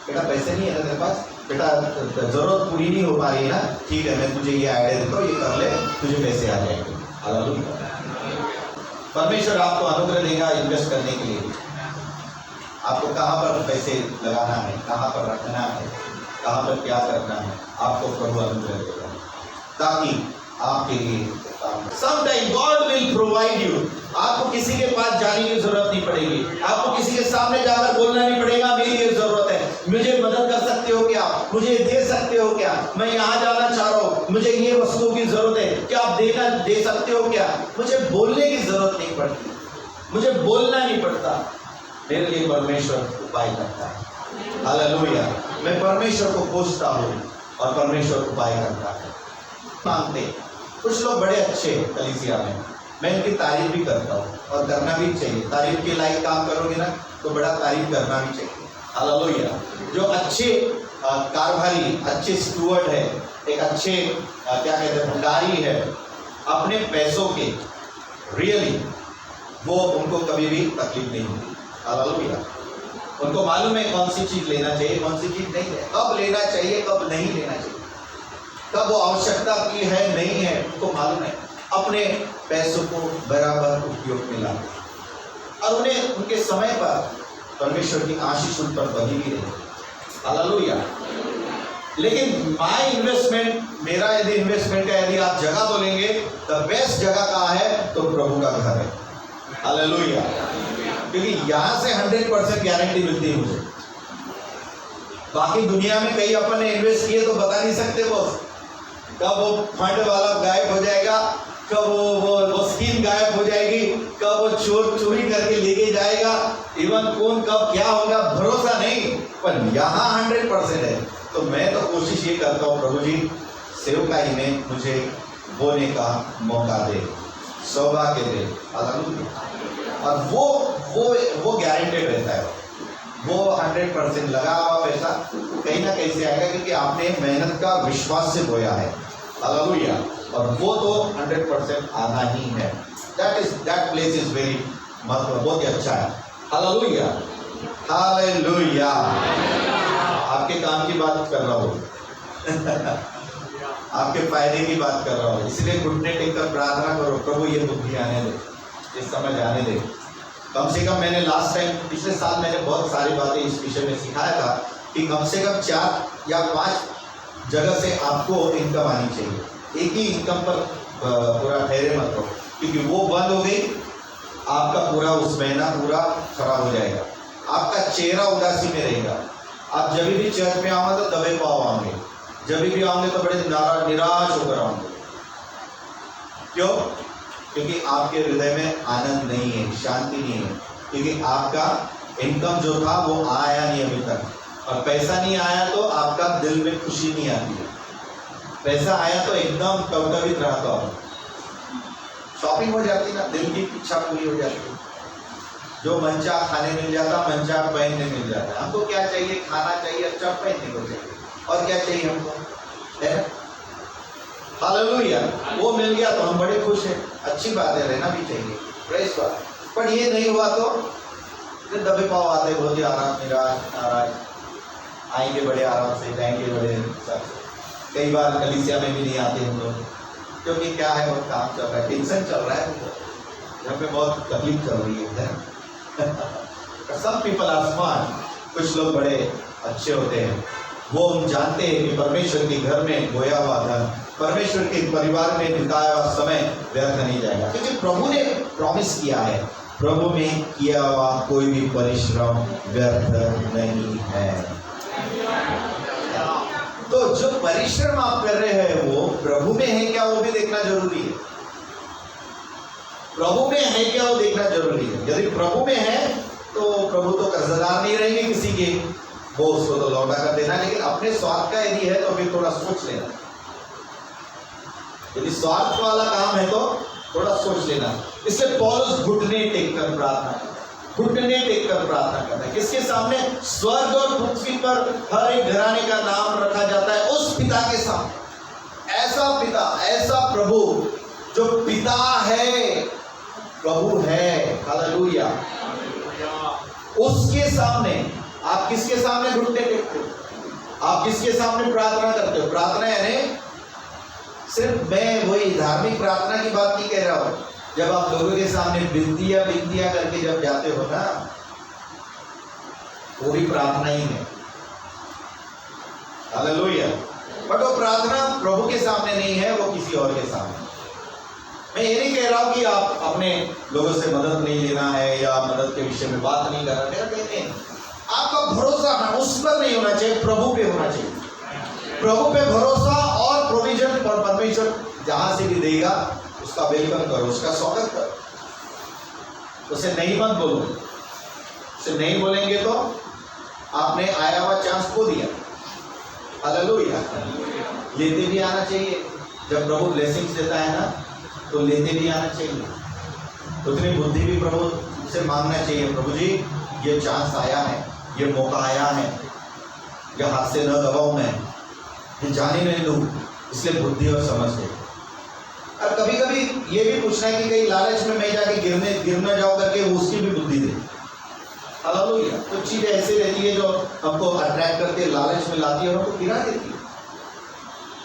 बेटा पैसे नहीं है ना तेरे पास, बेटा जरूरत पूरी नहीं हो पा रही है ना, ठीक है मैं तुझे ये आइडिया देता हूँ, ये कर ले, तुझे पैसे आ जाएंगे। हालेलुया। परमेश्वर आपको अनुग्रह देगा इन्वेस्ट करने के लिए। आपको कहाँ पर पैसे लगाना है, कहाँ पर रखना है, कहाँ पर क्या करना है, आपको प्रभु अनुग्रह देगा ताकि आपके लिए Sometime God will provide you। आपको किसी के पास जाने की जरूरत नहीं पड़ेगी, आपको किसी के सामने जाकर बोलना नहीं पड़ेगा मेरी ये जरूरत है, मुझे मदद कर सकते हो क्या, मुझे दे सकते हो क्या, मैं यहाँ जाना चाह रहा हूँ, मुझे ये वस्तुओं की जरूरत है, क्या आप दे सकते हो क्या। मुझे बोलने की जरूरत नहीं पड़ती, मुझे बोलना नहीं पड़ता, मेरे लिए परमेश्वर उपाय करता है। हालेलुया। मैं परमेश्वर को खोजता हूँ और परमेश्वर उपाय करता है। मांगते कुछ लोग बड़े अच्छे कलीसिया में, मैं इनकी तारीफ भी करता हूँ और करना भी चाहिए। तारीफ के लायक काम करोगे ना तो बड़ा तारीफ करना भी चाहिए। हालेलुया। जो अच्छे कारभारी, अच्छे स्टूवर्ड है, एक अच्छे क्या कहते हैं भंडारी है अपने पैसों के, रियली वो उनको कभी भी तकलीफ नहीं होती। हालेलुया। उनको मालूम है कौन सी चीज लेना चाहिए, कौन सी चीज नहीं है, कब लेना चाहिए, कब नहीं लेना चाहिए, कब वो आवश्यकता की है नहीं है, उनको मालूम है। अपने पैसों को बराबर उपयोग में लाते और उन्हें उनके समय पर परमेश्वर की आशीष उन पर बनी भी रही। हालेलुया। लेकिन माय इन्वेस्टमेंट, मेरा यदि इन्वेस्टमेंट का यदि आप जगह बोलेंगे, द बेस्ट जगह कहाँ है तो प्रभु का घर है। हालेलुया। क्योंकि यहाँ से 100% गारंटी मिलती है मुझे। बाकी दुनिया में कहीं अपन ने इन्वेस्ट किए तो बता नहीं सकते बॉस, कब वो फंड वाला गायब हो जाएगा, कब वो स्कीम गायब हो जाएगी, कब वो चोर चोरी करके लेके जाएगा, इवन कौन कब क्या होगा भरोसा नहीं। पर यहाँ 100% है। तो मैं तो कोशिश ये करता हूँ प्रभु जी सेवकाई में मुझे बोने का मौका दे, सौभाग्य दे। और वो गारंटेड रहता है, वो 100% लगा हुआ पैसा कहीं ना कहीं से आएगा, क्योंकि आपने मेहनत का विश्वास से बोया है। हालेलुया। और वो तो 100% आना ही है। दैट प्लेस इज वेरी मतलब बहुत ही अच्छा है। हालेलुया। हालेलुया। आपके काम की बात कर रहा हूँ आपके फायदे की बात कर रहा हूँ, इसलिए घुटने टेक कर प्रार्थना करो, प्रभु ये बुद्धि आने दे, ये समझ आने दे। कम से कम मैंने लास्ट टाइम पिछले साल मैंने बहुत सारी बातें इस विषय में सिखाया था कि कम से कम 4 या 5 जगह से आपको इनकम आनी चाहिए। एक ही इनकम पर पूरा ठहरे मत रहो, क्योंकि वो बंद हो गई आपका पूरा उस महीना पूरा खराब हो जाएगा, आपका चेहरा उदासी में रहेगा। आप जब भी चर्च में आओगे तो दबे पाव आओगे, जब भी आओगे तो बड़े निराश होकर आओगे। क्यों? क्योंकि आपके हृदय में आनंद नहीं है, शांति नहीं है, क्योंकि आपका इनकम जो था वो आया नहीं अभी तक, और पैसा नहीं आया तो आपका दिल में खुशी नहीं आती है। पैसा आया तो एकदम कवित रहता हो, शॉपिंग हो जाती ना, दिल की इच्छा पूरी हो जाती है, जो मनचा खाने मिल जाता, मनचा पहनने मिल जाता। हमको क्या चाहिए? खाना चाहिए, अच्छा पहनने को चाहिए, और क्या चाहिए हमको? है हालेलुया। वो मिल गया तो हम बड़े खुश हैं, अच्छी बात है, रहना भी चाहिए, प्रेस बात। पर ये नहीं हुआ तो दबे पाव आते, बहुत ही आराम, निराश, नाराज, आएंगे बड़े आराम से, जाएंगे बड़े सब। कई बार कलीसिया में भी नहीं आते हम लोग, क्योंकि क्या है, बहुत काम चल रहा है, टेंशन चल रहा है, यहाँ पे बहुत तकलीफ चल रही है। सब पीपल आर स्मार्ट, कुछ लोग बड़े अच्छे होते हैं, वो हम जानते हैं कि परमेश्वर के घर में गोया हुआ धन परमेश्वर के परिवार में बिताया हुआ समय व्यर्थ नहीं जाएगा, क्योंकि प्रभु ने प्रॉमिस किया है, प्रभु में किया हुआ कोई भी परिश्रम व्यर्थ नहीं है। तो जो परिश्रम आप कर रहे हैं वो प्रभु में है क्या, वो भी देखना जरूरी है। प्रभु में है क्या, वो देखना जरूरी है। यदि प्रभु में है तो प्रभु तो कर्जदार नहीं रहेंगे किसी के, वो उसको तो लौटा कर देना। लेकिन अपने स्वार्थ का यदि है तो फिर थोड़ा सोच लेना। यदि स्वार्थ वाला काम है तो थोड़ा सोच लेना। इसलिए पौलुस घुटने टेक कर प्रार्थना करता है, घुटने टेक कर प्रार्थना करता है। किसके सामने? स्वर्ग और पृथ्वी पर हर एक घराने का नाम रखा जाता है उस पिता के सामने। ऐसा पिता, ऐसा प्रभु जो पिता है, प्रभु है, हालेलुया। उसके सामने आप किसके सामने घुटने टेकते हो? आप किसके सामने प्रार्थना करते हो? प्रार्थना यानी सिर्फ मैं वही धार्मिक प्रार्थना की बात नहीं कह रहा हूं। जब आप लोगों के सामने बिनतियां करके जब जाते हो ना, वो भी प्रार्थना ही है, हालेलुया। बट वो प्रार्थना प्रभु के सामने नहीं है, वो किसी और के सामने। मैं ये नहीं कह रहा हूं कि आप अपने लोगों से मदद नहीं लेना है या मदद के विषय में बात नहीं करना। मेरा कहते हैं आपका भरोसा उस पर नहीं होना चाहिए, प्रभु पे होना चाहिए। प्रभु पे भरोसा और प्रोविजन पर परमेश्वर जहां से भी देगा उसका वेलकम करो, उसका स्वागत करो। उसे नहीं मत बोलो। उसे नहीं बोलेंगे तो आपने आया हुआ चांस खो दिया। हालेलुया। लेते भी आना चाहिए। जब प्रभु ब्लेसिंग्स देता है ना तो लेते भी आना चाहिए। उतनी बुद्धि भी प्रभु से मांगना चाहिए। प्रभु जी ये चांस आया है, ये मौका आया है, ये हाथ से न दबाऊं, मैं ये जाने नहीं दूं, इसलिए बुद्धि और समझ दे। और कभी कभी ये भी पूछना है कि कहीं लालच में मैं जाके गिरना जाओ करके वो उसकी भी बुद्धि दे। हालेलुया। कुछ चीजें ऐसी रहती है जो हमको अट्रैक्ट करती है, लालच में लाती है और हमको गिरा देती है।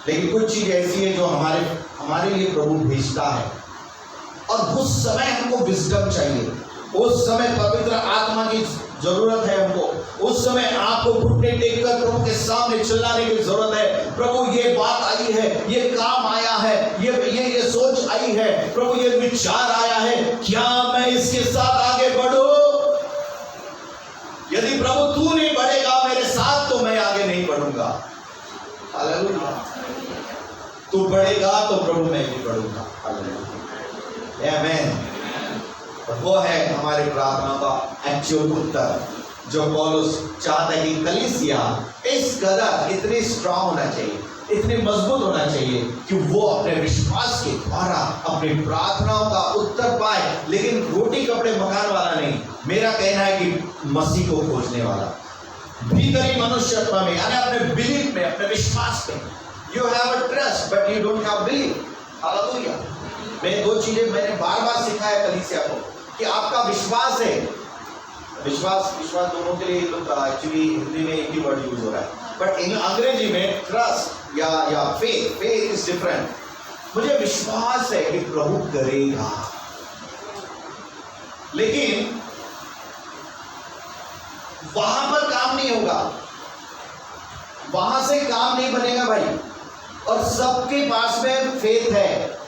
लेकिन कुछ चीजें ऐसी है जो हमारे लिए प्रभु भेजता है। और उस समय हमको विजडम चाहिए, उस समय पवित्र आत्मा की जरूरत है हमको। उस समय आपको घुटने टेक कर प्रभु के सामने चिल्लाने की जरूरत है। प्रभु ये बात आई है, ये काम आया है, ये सोच आई है, प्रभु ये विचार आया है, क्या मैं इसके साथ आगे बढ़ूं? यदि प्रभु तू नहीं बढ़ेगा मेरे साथ तो मैं आगे नहीं बढ़ूंगा। हालेलुया। तू बढ़ेगा तो प्रभु मैं भी बढ़ूंगा। हालेलुया। आमीन। वो है हमारे प्रार्थना का एक्चुअल उत्तर, जो पौलुस चाहता है कि कलीसिया इस कदर इतनी स्ट्रांग होना चाहिए, इतनी मजबूत होना चाहिए कि वो अपने विश्वास के द्वारा अपनी प्रार्थनाओं का उत्तर पाए। लेकिन रोटी कपड़े मकान वाला नहीं। मेरा कहना है कि मसीह को खोजने वाला, भीतरी मनुष्यत्व में, यानी अपने बिलीफ में, अपने विश्वास में। You have a trust but you don't have belief. Hallelujah. मैं दो चीजें मैंने बार बार सिखाया कलीसिया को कि आपका विश्वास है, विश्वास दोनों के लिए एक्चुअली हिंदी में एक ही वर्ड यूज हो रहा है, बट अंग्रेजी में ट्रस्ट या फेथ इज डिफरेंट। मुझे विश्वास है कि प्रभु करेगा, लेकिन वहां पर काम नहीं होगा, वहां से काम नहीं बनेगा भाई। और सबके पास में फेथ है,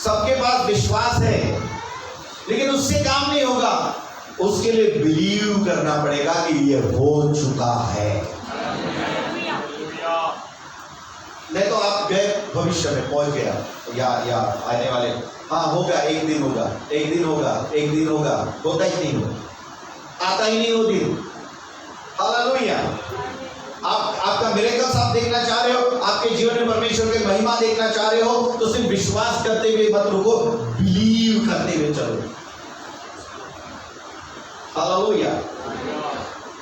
सबके पास विश्वास है, लेकिन उससे काम नहीं होगा। उसके लिए बिलीव करना पड़ेगा कि ये हो चुका है। नहीं तो आप गए भविष्य में पहुंच गया या आने वाले, हाँ होगा, एक दिन होगा, एक दिन होगा, एक दिन होगा, होता ही नहीं हो, आता ही नहीं हो दिन। हालेलुया। आपका मिरेकल्स आप देखना चाह रहे हो, आपके जीवन में परमेश्वर की महिमा देखना चाह रहे हो, तो सिर्फ विश्वास करते हुए मत रुको, बिलीव करते हुए चलो। हालेलुया।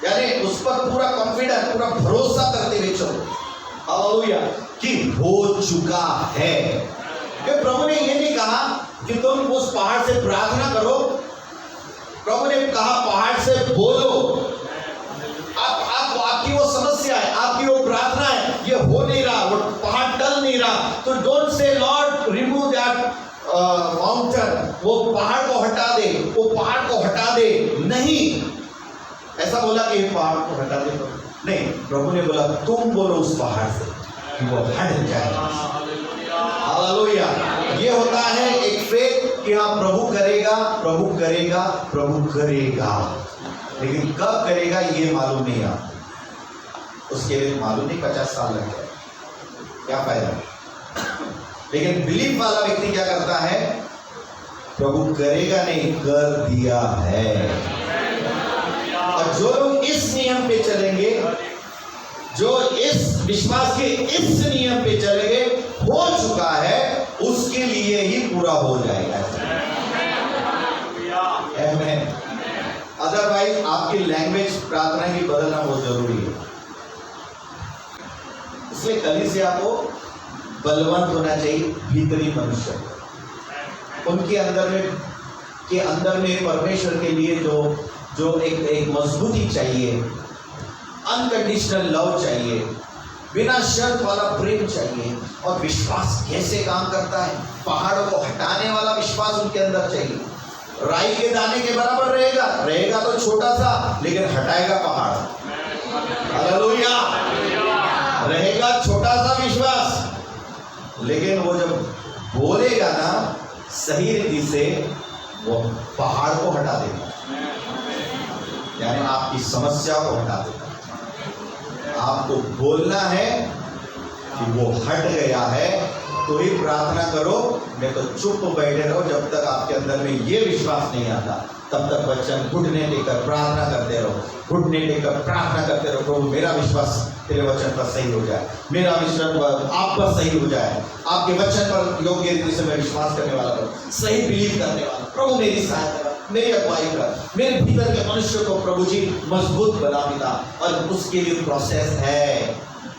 यानी उस पर पूरा कॉन्फिडेंस, पूरा भरोसा करते हुए चलो। हालेलुया। कि हो चुका है। कि प्रभु ने ये नहीं कहा कि तुम उस पहाड़ से प्रार्थना करो, प्रभु ने कहा पहाड़ से बोलो। आपकी वो समस्या है, आपकी वो प्रार्थना है, ये हो नहीं रहा, वो पहाड़ टल नहीं रहा, तो don't say Lord remove that mountain, वो पहाड़ को हटा दे, वो पहाड़ को हटा दे। नहीं, ऐसा बोला कि पहाड़ को हटा दे तो नहीं, प्रभु ने बोला तुम बोलो उस पहाड़ से, कि वो हट जाए। हालेलुया। ये होता है एक फेथ कि हाँ प्रभु करेगा, प्रभु करेगा, प्रभु करेगा, लेकिन कब करेगा ये मालूम नहीं। आप उसके लिए मालूम नहीं 50 साल लग जाए, क्या फायदा। लेकिन बिलीफ वाला व्यक्ति क्या करता है, प्रभु करेगा नहीं, कर दिया है। और जो लोग इस नियम पे चलेंगे, जो इस विश्वास के इस नियम पे चलेंगे, हो चुका है उसके लिए ही पूरा हो जाएगा। अदरवाइज आपकी लैंग्वेज प्रार्थना की बदलना बहुत जरूरी है। इसलिए कलीसिया को बलवंत होना चाहिए, भीतरी मनुष्य उनके अंदर में परमेश्वर के लिए जो एक मजबूती चाहिए, अनकंडीशनल लव चाहिए, बिना शर्त वाला प्रेम चाहिए। और विश्वास कैसे काम करता है, पहाड़ों को हटाने वाला विश्वास उनके अंदर चाहिए। राई के दाने के बराबर रहेगा तो छोटा सा, लेकिन हटाएगा पहाड़। हालेलुया। रहेगा छोटा सा विश्वास, लेकिन वो जब बोलेगा ना सही रीति से, वो पहाड़ को हटा देगा, यानी आपकी समस्या को हटा देगा। आपको बोलना है कि वो हट गया है तो ही प्रार्थना करो, नहीं तो चुप बैठे रहो। जब तक आपके अंदर में ये विश्वास नहीं आता, तब तक वचन घुटने टेकर प्रार्थना करते रहो, घुटने टेकर प्रार्थना करते रहो, प्रभु मेरा विश्वास तेरे वचन पर सही हो जाए, मेरा विश्वास आप पर सही हो जाए, आपके वचन पर योग्य रीति से मैं विश्वास करने वाला हूँ, सही बिलीव करने वाला। प्रभु मेरी सहायता, मेरी अगुवाई कर, मेरे भीतर के मनुष्य को प्रभु जी मजबूत बना पिता। और उसके लिए प्रोसेस है,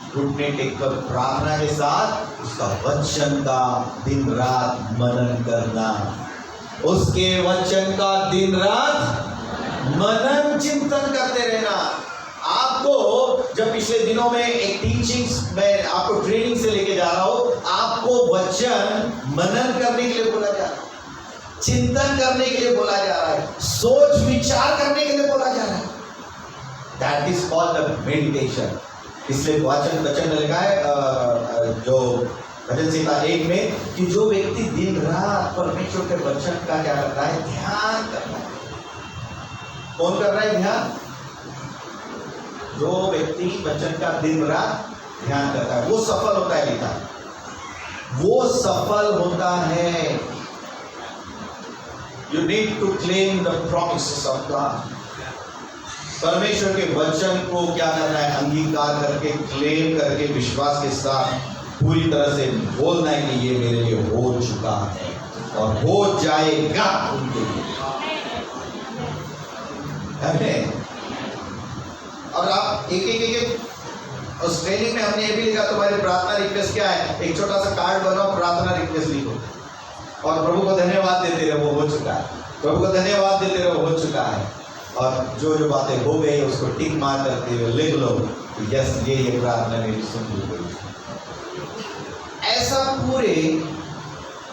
घुटने टेककर प्रार्थना के साथ उसका वचन का दिन रात मनन करना, उसके वचन का दिन रात मनन चिंतन करते रहना। आपको जब पिछले दिनों में एक टीचिंग्स में आपको ट्रेनिंग से लेके जा रहा हूं, आपको वचन मनन करने के लिए बोला जा रहा है, चिंतन करने के लिए बोला जा रहा है, सोच विचार करने के लिए बोला जा रहा है। That is called the meditation. इसलिए वचन में लिखा है जो भजन संहिता 1 में कि जो व्यक्ति दिन रात परमेश्वर के वचन का क्या करता है, ध्यान करता है। कौन कर रहा है ध्यान? जो व्यक्ति वचन का दिन रात ध्यान करता है, वो सफल होता है। लिखा वो सफल होता है। You need to claim the promises of God. परमेश्वर के वचन को क्या करना है, अंगीकार करके, क्लेम करके, विश्वास के साथ पूरी तरह से बोलना है कि ये मेरे लिए हो चुका है और हो जाएगा उनके लिए। और आप एक उस ट्रेनिंग में हमने ये भी लिखा, तुम्हारी प्रार्थना रिक्वेस्ट क्या है, एक छोटा सा कार्ड बनाओ, प्रार्थना रिक्वेस्ट लिखो और प्रभु को धन्यवाद देते रहो, वो हो चुका है। प्रभु को धन्यवाद देते रहो, हो चुका है। और जो जो बातें हो गई उसको टिक मार करते हुए लिख लो कि यस ये प्रार्थना मेरी सुन ली गई। ऐसा पूरे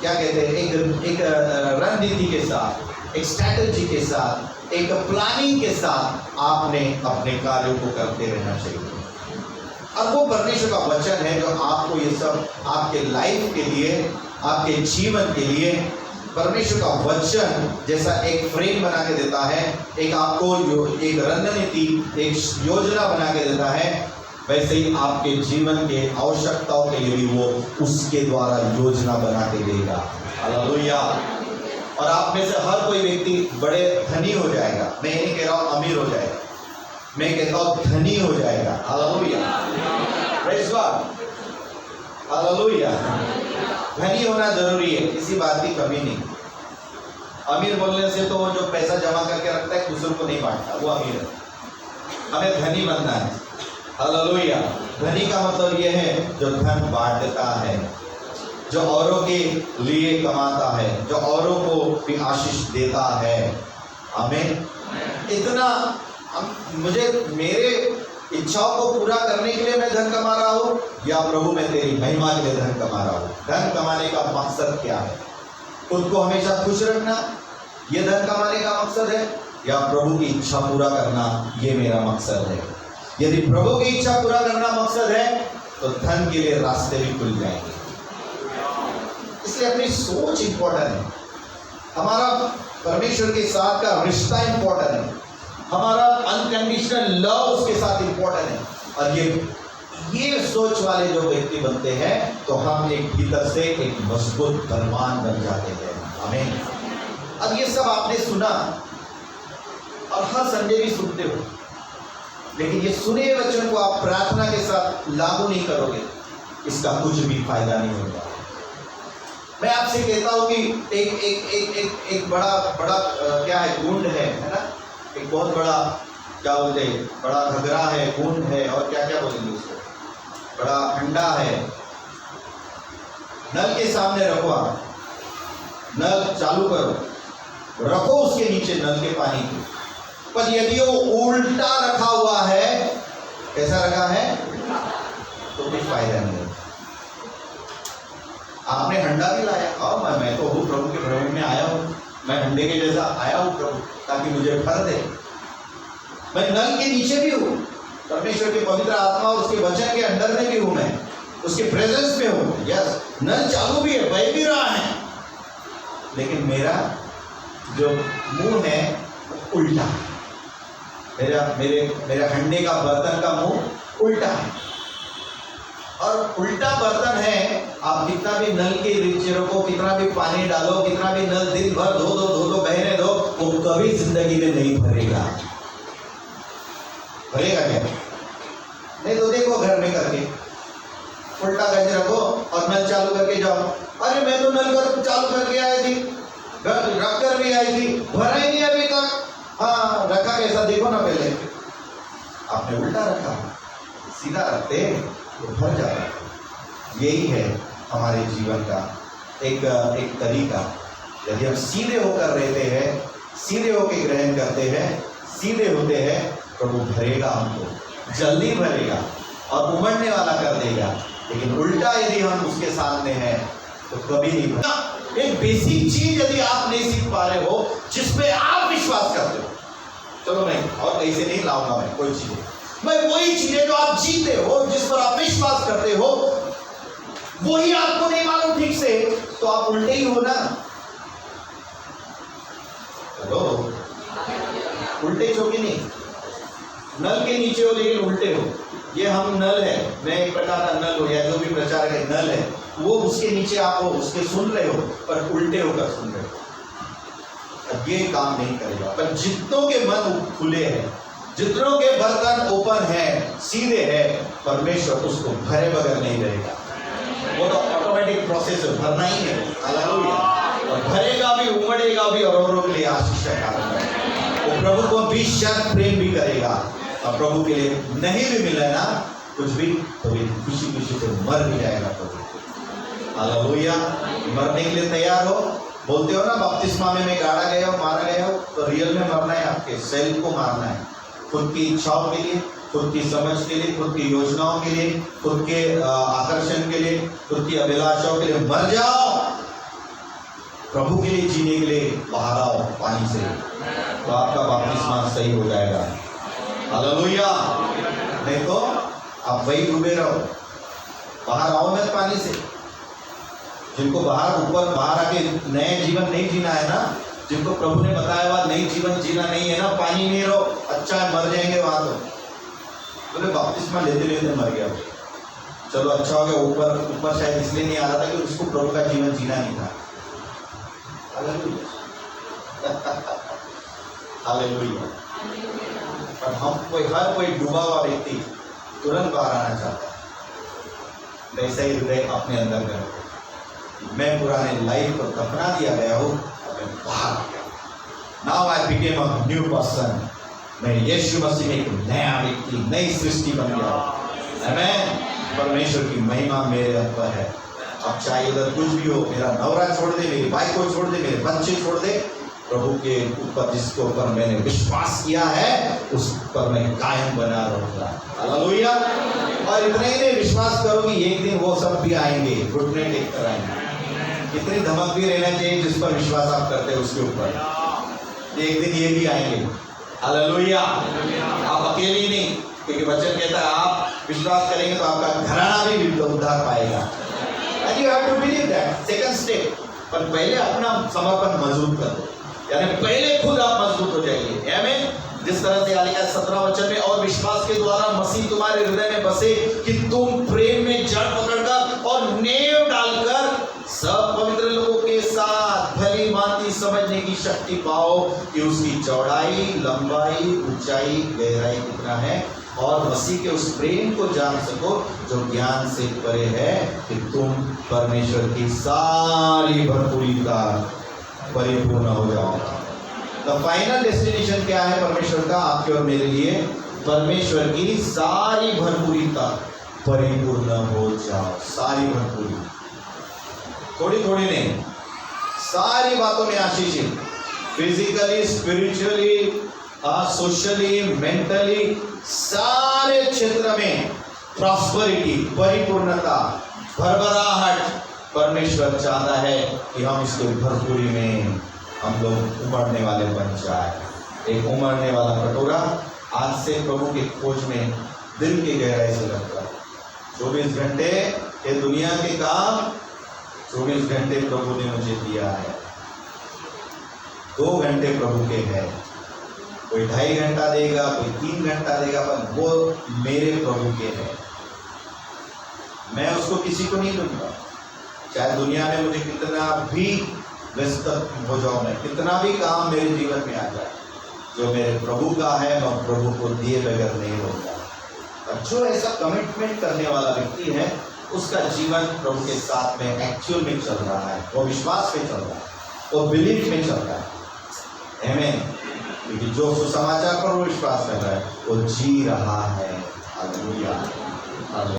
क्या कहते हैं, एक रणनीति के साथ, एक स्ट्रैटेजी के साथ, एक प्लानिंग के साथ आपने अपने कार्यों को करते रहना चाहिए। अब वो परमेश्वर का वचन है जो आपको ये सब आपके लाइफ के लिए, आपके जीवन के लिए परमेश्वर का वचन जैसा एक फ्रेम बना के देता है, एक आपको एक रणनीति, एक योजना बना के देता है, वैसे ही आपके जीवन के आवश्यकताओं के लिए भी वो उसके द्वारा योजना बना के देगा। हालेलुया। और आप में से हर कोई व्यक्ति बड़े धनी हो जाएगा। मैं ये नहीं कह रहा हूँ अमीर हो जाएगा, मैं कहता हूँ धनी हो जाएगा। Hallelujah, praise God, hallelujah. धनी होना जरूरी है, किसी बात की कमी नहीं। अमीर बोलने से तो जो पैसा जमा करके रखता है दूसरों को नहीं बांटता, वो अमीर है। हमें धनी बनना है। हालेलुया। धनी का मतलब ये है जो धन बांट देता है, जो औरों के लिए कमाता है, जो औरों को भी आशीष देता है। आमीन। इतना मुझे मेरे इच्छाओं को पूरा करने के लिए मैं धन कमा रहा हूँ, या प्रभु मैं तेरी महिमा के लिए धन कमा रहा हूँ? धन कमाने का मकसद क्या है? खुद को हमेशा खुश रखना, ये धन कमाने का मकसद है, या प्रभु की इच्छा पूरा करना ये मेरा मकसद है? यदि प्रभु की इच्छा पूरा करना मकसद है तो धन के लिए रास्ते भी खुल जाएंगे। इसलिए अपनी सोच इंपॉर्टेंट है, हमारा परमेश्वर के साथ का रिश्ता इंपॉर्टेंट है, हमारा अनकंडीशनल लव उसके साथ इंपॉर्टेंट है। और ये सोच वाले जो व्यक्ति बनते हैं तो हम एक भीतर से एक मजबूत बलवान बन जाते हैं। आमीन। अब ये सब आपने सुना और हर संडे भी सुनते हो, लेकिन ये सुने वचन को आप प्रार्थना के साथ लागू नहीं करोगे, इसका कुछ भी फायदा नहीं होगा। मैं आपसे कहता हूं कि एक बड़ा क्या है, गुंड है ना, एक बहुत बड़ा क्या बोलते हैं, बड़ा घगरा है, गुंड है, और क्या क्या बोलेंगे उसको, बड़ा ठंडा है। नल के सामने रखो, आप नल चालू करो, रखो उसके नीचे नल के पानी को, पर यदि वो उल्टा रखा हुआ है, कैसा रखा है, तो कोई फायदा नहीं है। आपने हंडा भी लाया, और मैं तो हूँ प्रभु के भवन में आया हूँ, मैं हंडे के जैसा आया हूँ प्रभु, ताकि मुझे भर दे। मैं नल के नीचे भी हूँ, परमेश्वर के पवित्र आत्मा और उसके वचन के अंदर में भी हूँ, मैं उसके प्रेजेंस में हूँ। यस, नल चालू भी है, बह भी रहा है, लेकिन मेरा जो मुंह है उल्टा है, मेरे हंडे का बर्तन का मुंह उल्टा है। और उल्टा बर्तन है, आप कितना भी नल के नीचे रखो, कितना भी पानी डालो, कितना भी नल दिन भर धो दो बहने दो, वो कभी जिंदगी में नहीं भरेगा। भरेगा क्या? नहीं तो देखो घर में करके उल्टा करके रखो और नल चालू करके जाओ, अरे मैं तो नल कर चालू करके आई थी, रख कर भी आई थी, भरा ही नहीं अभी तक। हाँ, रखा कैसा देखो ना, पहले आपने उल्टा रखा, सीधा रखते तो भर जाता। यही है हमारे जीवन का एक तरीका। यदि हम सीधे होकर रहते हैं, सीधे होकर ग्रहण करते हैं, सीधे होते हैं, प्रभु भरेगा हमको, जल्दी भरेगा और उमड़ने वाला कर देगा। लेकिन उल्टा यदि हम उसके सामने हैं तो कभी नहीं भरेगा। एक बेसिक चीज यदि आप नहीं सीख पा रहे हो, जिसपे आप विश्वास करते हो, चलो मैं और ऐसे नहीं लाऊंगा, मैं कोई चीज, मैं वही चीजें जो आप जीते हो, जिस पर आप विश्वास करते हो, वही आपको नहीं मालूम ठीक से, तो आप उल्टे ही हो ना। हेलो, उल्टे हो कि नहीं? नल के नीचे हो लेकिन उल्टे हो। ये हम नल है, मैं एक प्रकार का नल हो, या जो भी प्रचारक है नल है, वो उसके नीचे आप हो, उसके सुन रहे हो, पर उल्टे होकर सुन रहे हो। अब ये काम नहीं करेगा। पर जितनों के मन खुले हैं, जितनों के बर्तन ओपन है, सीधे है, परमेश्वर उसको भरे बगैर नहीं रहेगा। वो तो ऑटोमेटिक प्रोसेस है, भरना ही है। हालेलुया। और भरेगा भी, उमड़ेगा भी, और औरों के लिए आशीष का कारण है। वो प्रभु को भी शर्त प्रेम भी करेगा, और प्रभु के लिए नहीं भी मिले ना कुछ भी, तो भी खुशी खुशी से मर भी जाएगा प्रभु। हालेलुया। मरने के लिए तैयार हो, बोलते हो ना बपतिस्मा में मैं गाड़ा गया हूँ, मारा गया हूँ, तो रियल में मरना है, आपके सेल्फ को मारना है, खुद की इच्छाओं के लिए, खुद की समझ के लिए, खुद की योजनाओं के लिए, खुद के आकर्षण के लिए, खुद की अभिलाषाओं के लिए मर जाओ। प्रभु के लिए जीने के लिए बाहर आओ पानी से, तो आपका बपतिस्मा सही हो जाएगा। हालेलुया। नहीं तो आप वही डूबे रहो। बाहर आओ मत पानी से। जिनको बाहर आके नए जीवन नहीं जीना है ना, जिनको प्रभु ने बताया हुआ नई जीवन जीना नहीं है ना, पानी में रहो, अच्छा है, मर जाएंगे वहां तो। बोले बपतिस्मा लेते लेते मर गया, चलो अच्छा हो गया। ऊपर शायद इसलिए नहीं आ रहा था कि उसको प्रभु का जीवन जीना नहीं था। हालेलुया। पर हर कोई डूबा हुआ व्यक्ति तुरंत बाहर आना चाहता है। वैसे ही हृदय अपने अंदर करो, मैं पुराने लाइफ को दफना दिया गया हूँ, मैं बाहर आ गया। Now I became a new person. मैं यीशु मसीह में एक नया व्यक्ति, नई सृष्टि बन गया। आमीन। परमेश्वर की महिमा मेरे ऊपर है। अब चाहे इधर कुछ भी हो, मेरा नौरा छोड़ दे, मेरी बाइक को छोड़ दे, मेरे बच्चे छोड़ दे, प्रभु के ऊपर जिसके ऊपर मैंने विश्वास किया है उस पर मैं कायम बना रहूंगा। हालेलुया। और इतना ही नहीं, विश्वास करो कि एक दिन वो सब भी आएंगे, घुटने टेक कर आएंगे। कितनी धमक भी रहना चाहिए जिस पर विश्वास आप करते हैं उसके ऊपर, एक दिन ये भी आएंगे। हालेलुया। आप अकेले ही नहीं, क्योंकि वचन कहता है आप विश्वास करेंगे तो आपका घराना भी उद्धार पाएगा। And you have to believe that. Second step, पर पहले अपना समर्पण मजबूत कर दो, यानी पहले खुद आप मजबूत हो जाइए। आमीन। जिस तरह से यानी 17 वचन में, और विश्वास के द्वारा मसीह तुम्हारे हृदय में बसे कि तुम प्रेम में जड़ पकड़कर और नेव डालकर सब पवित्र लोगों के साथ भली भांति समझने की शक्ति पाओ कि उसकी चौड़ाई, लंबाई, ऊंचाई, गहराई कितना है, और मसीह के उस प्रेम को जान सको जो ज्ञान से परे है, कि तुम परमेश्वर की सारी भरपूरी का परिपूर्ण हो जाओ। द फाइनल डेस्टिनेशन क्या है परमेश्वर का आपके और मेरे लिए? परमेश्वर की सारी भरपूरी का परिपूर्ण हो जाओ। सारी भरपूरी, थोड़ी थोड़ी नहीं, सारी बातों में आशीषित, फिजिकली, स्पिरिचुअली, सोशली, मेंटली, सारे क्षेत्र में प्रॉस्पेरिटी, परिपूर्णता, भरभराहट परमेश्वर चाहता है कि हम इसको भरपूरी में हम लोग उमड़ने वाले बन जाए। एक उमड़ने वाला कटोरा आज से प्रभु की खोज में दिल की गहराई से लगता है। 24 घंटे ये दुनिया के काम, 24 घंटे प्रभु ने मुझे दिया है। 2 घंटे प्रभु के हैं, कोई 2.5 घंटा देगा, कोई 3 घंटा देगा, पर वो मेरे प्रभु के हैं। मैं उसको किसी को नहीं दूंगा, चाहे दुनिया में मुझे कितना भी व्यस्त हो जाऊं, मैं कितना भी काम मेरे जीवन में आ जाए, जो मेरे प्रभु का है मैं प्रभु को दिए बगैर नहीं रहूंगा। और जो ऐसा कमिटमेंट करने वाला व्यक्ति है, उसका जीवन प्रभु के साथ में एक्चुअल में चल रहा है, वो विश्वास में चल रहा है, वो बिलीफ में चल रहा है। आमीन। क्योंकि जो सुसमाचार पर वो विश्वास कर रहा है वो जी रहा है। हालेलुया।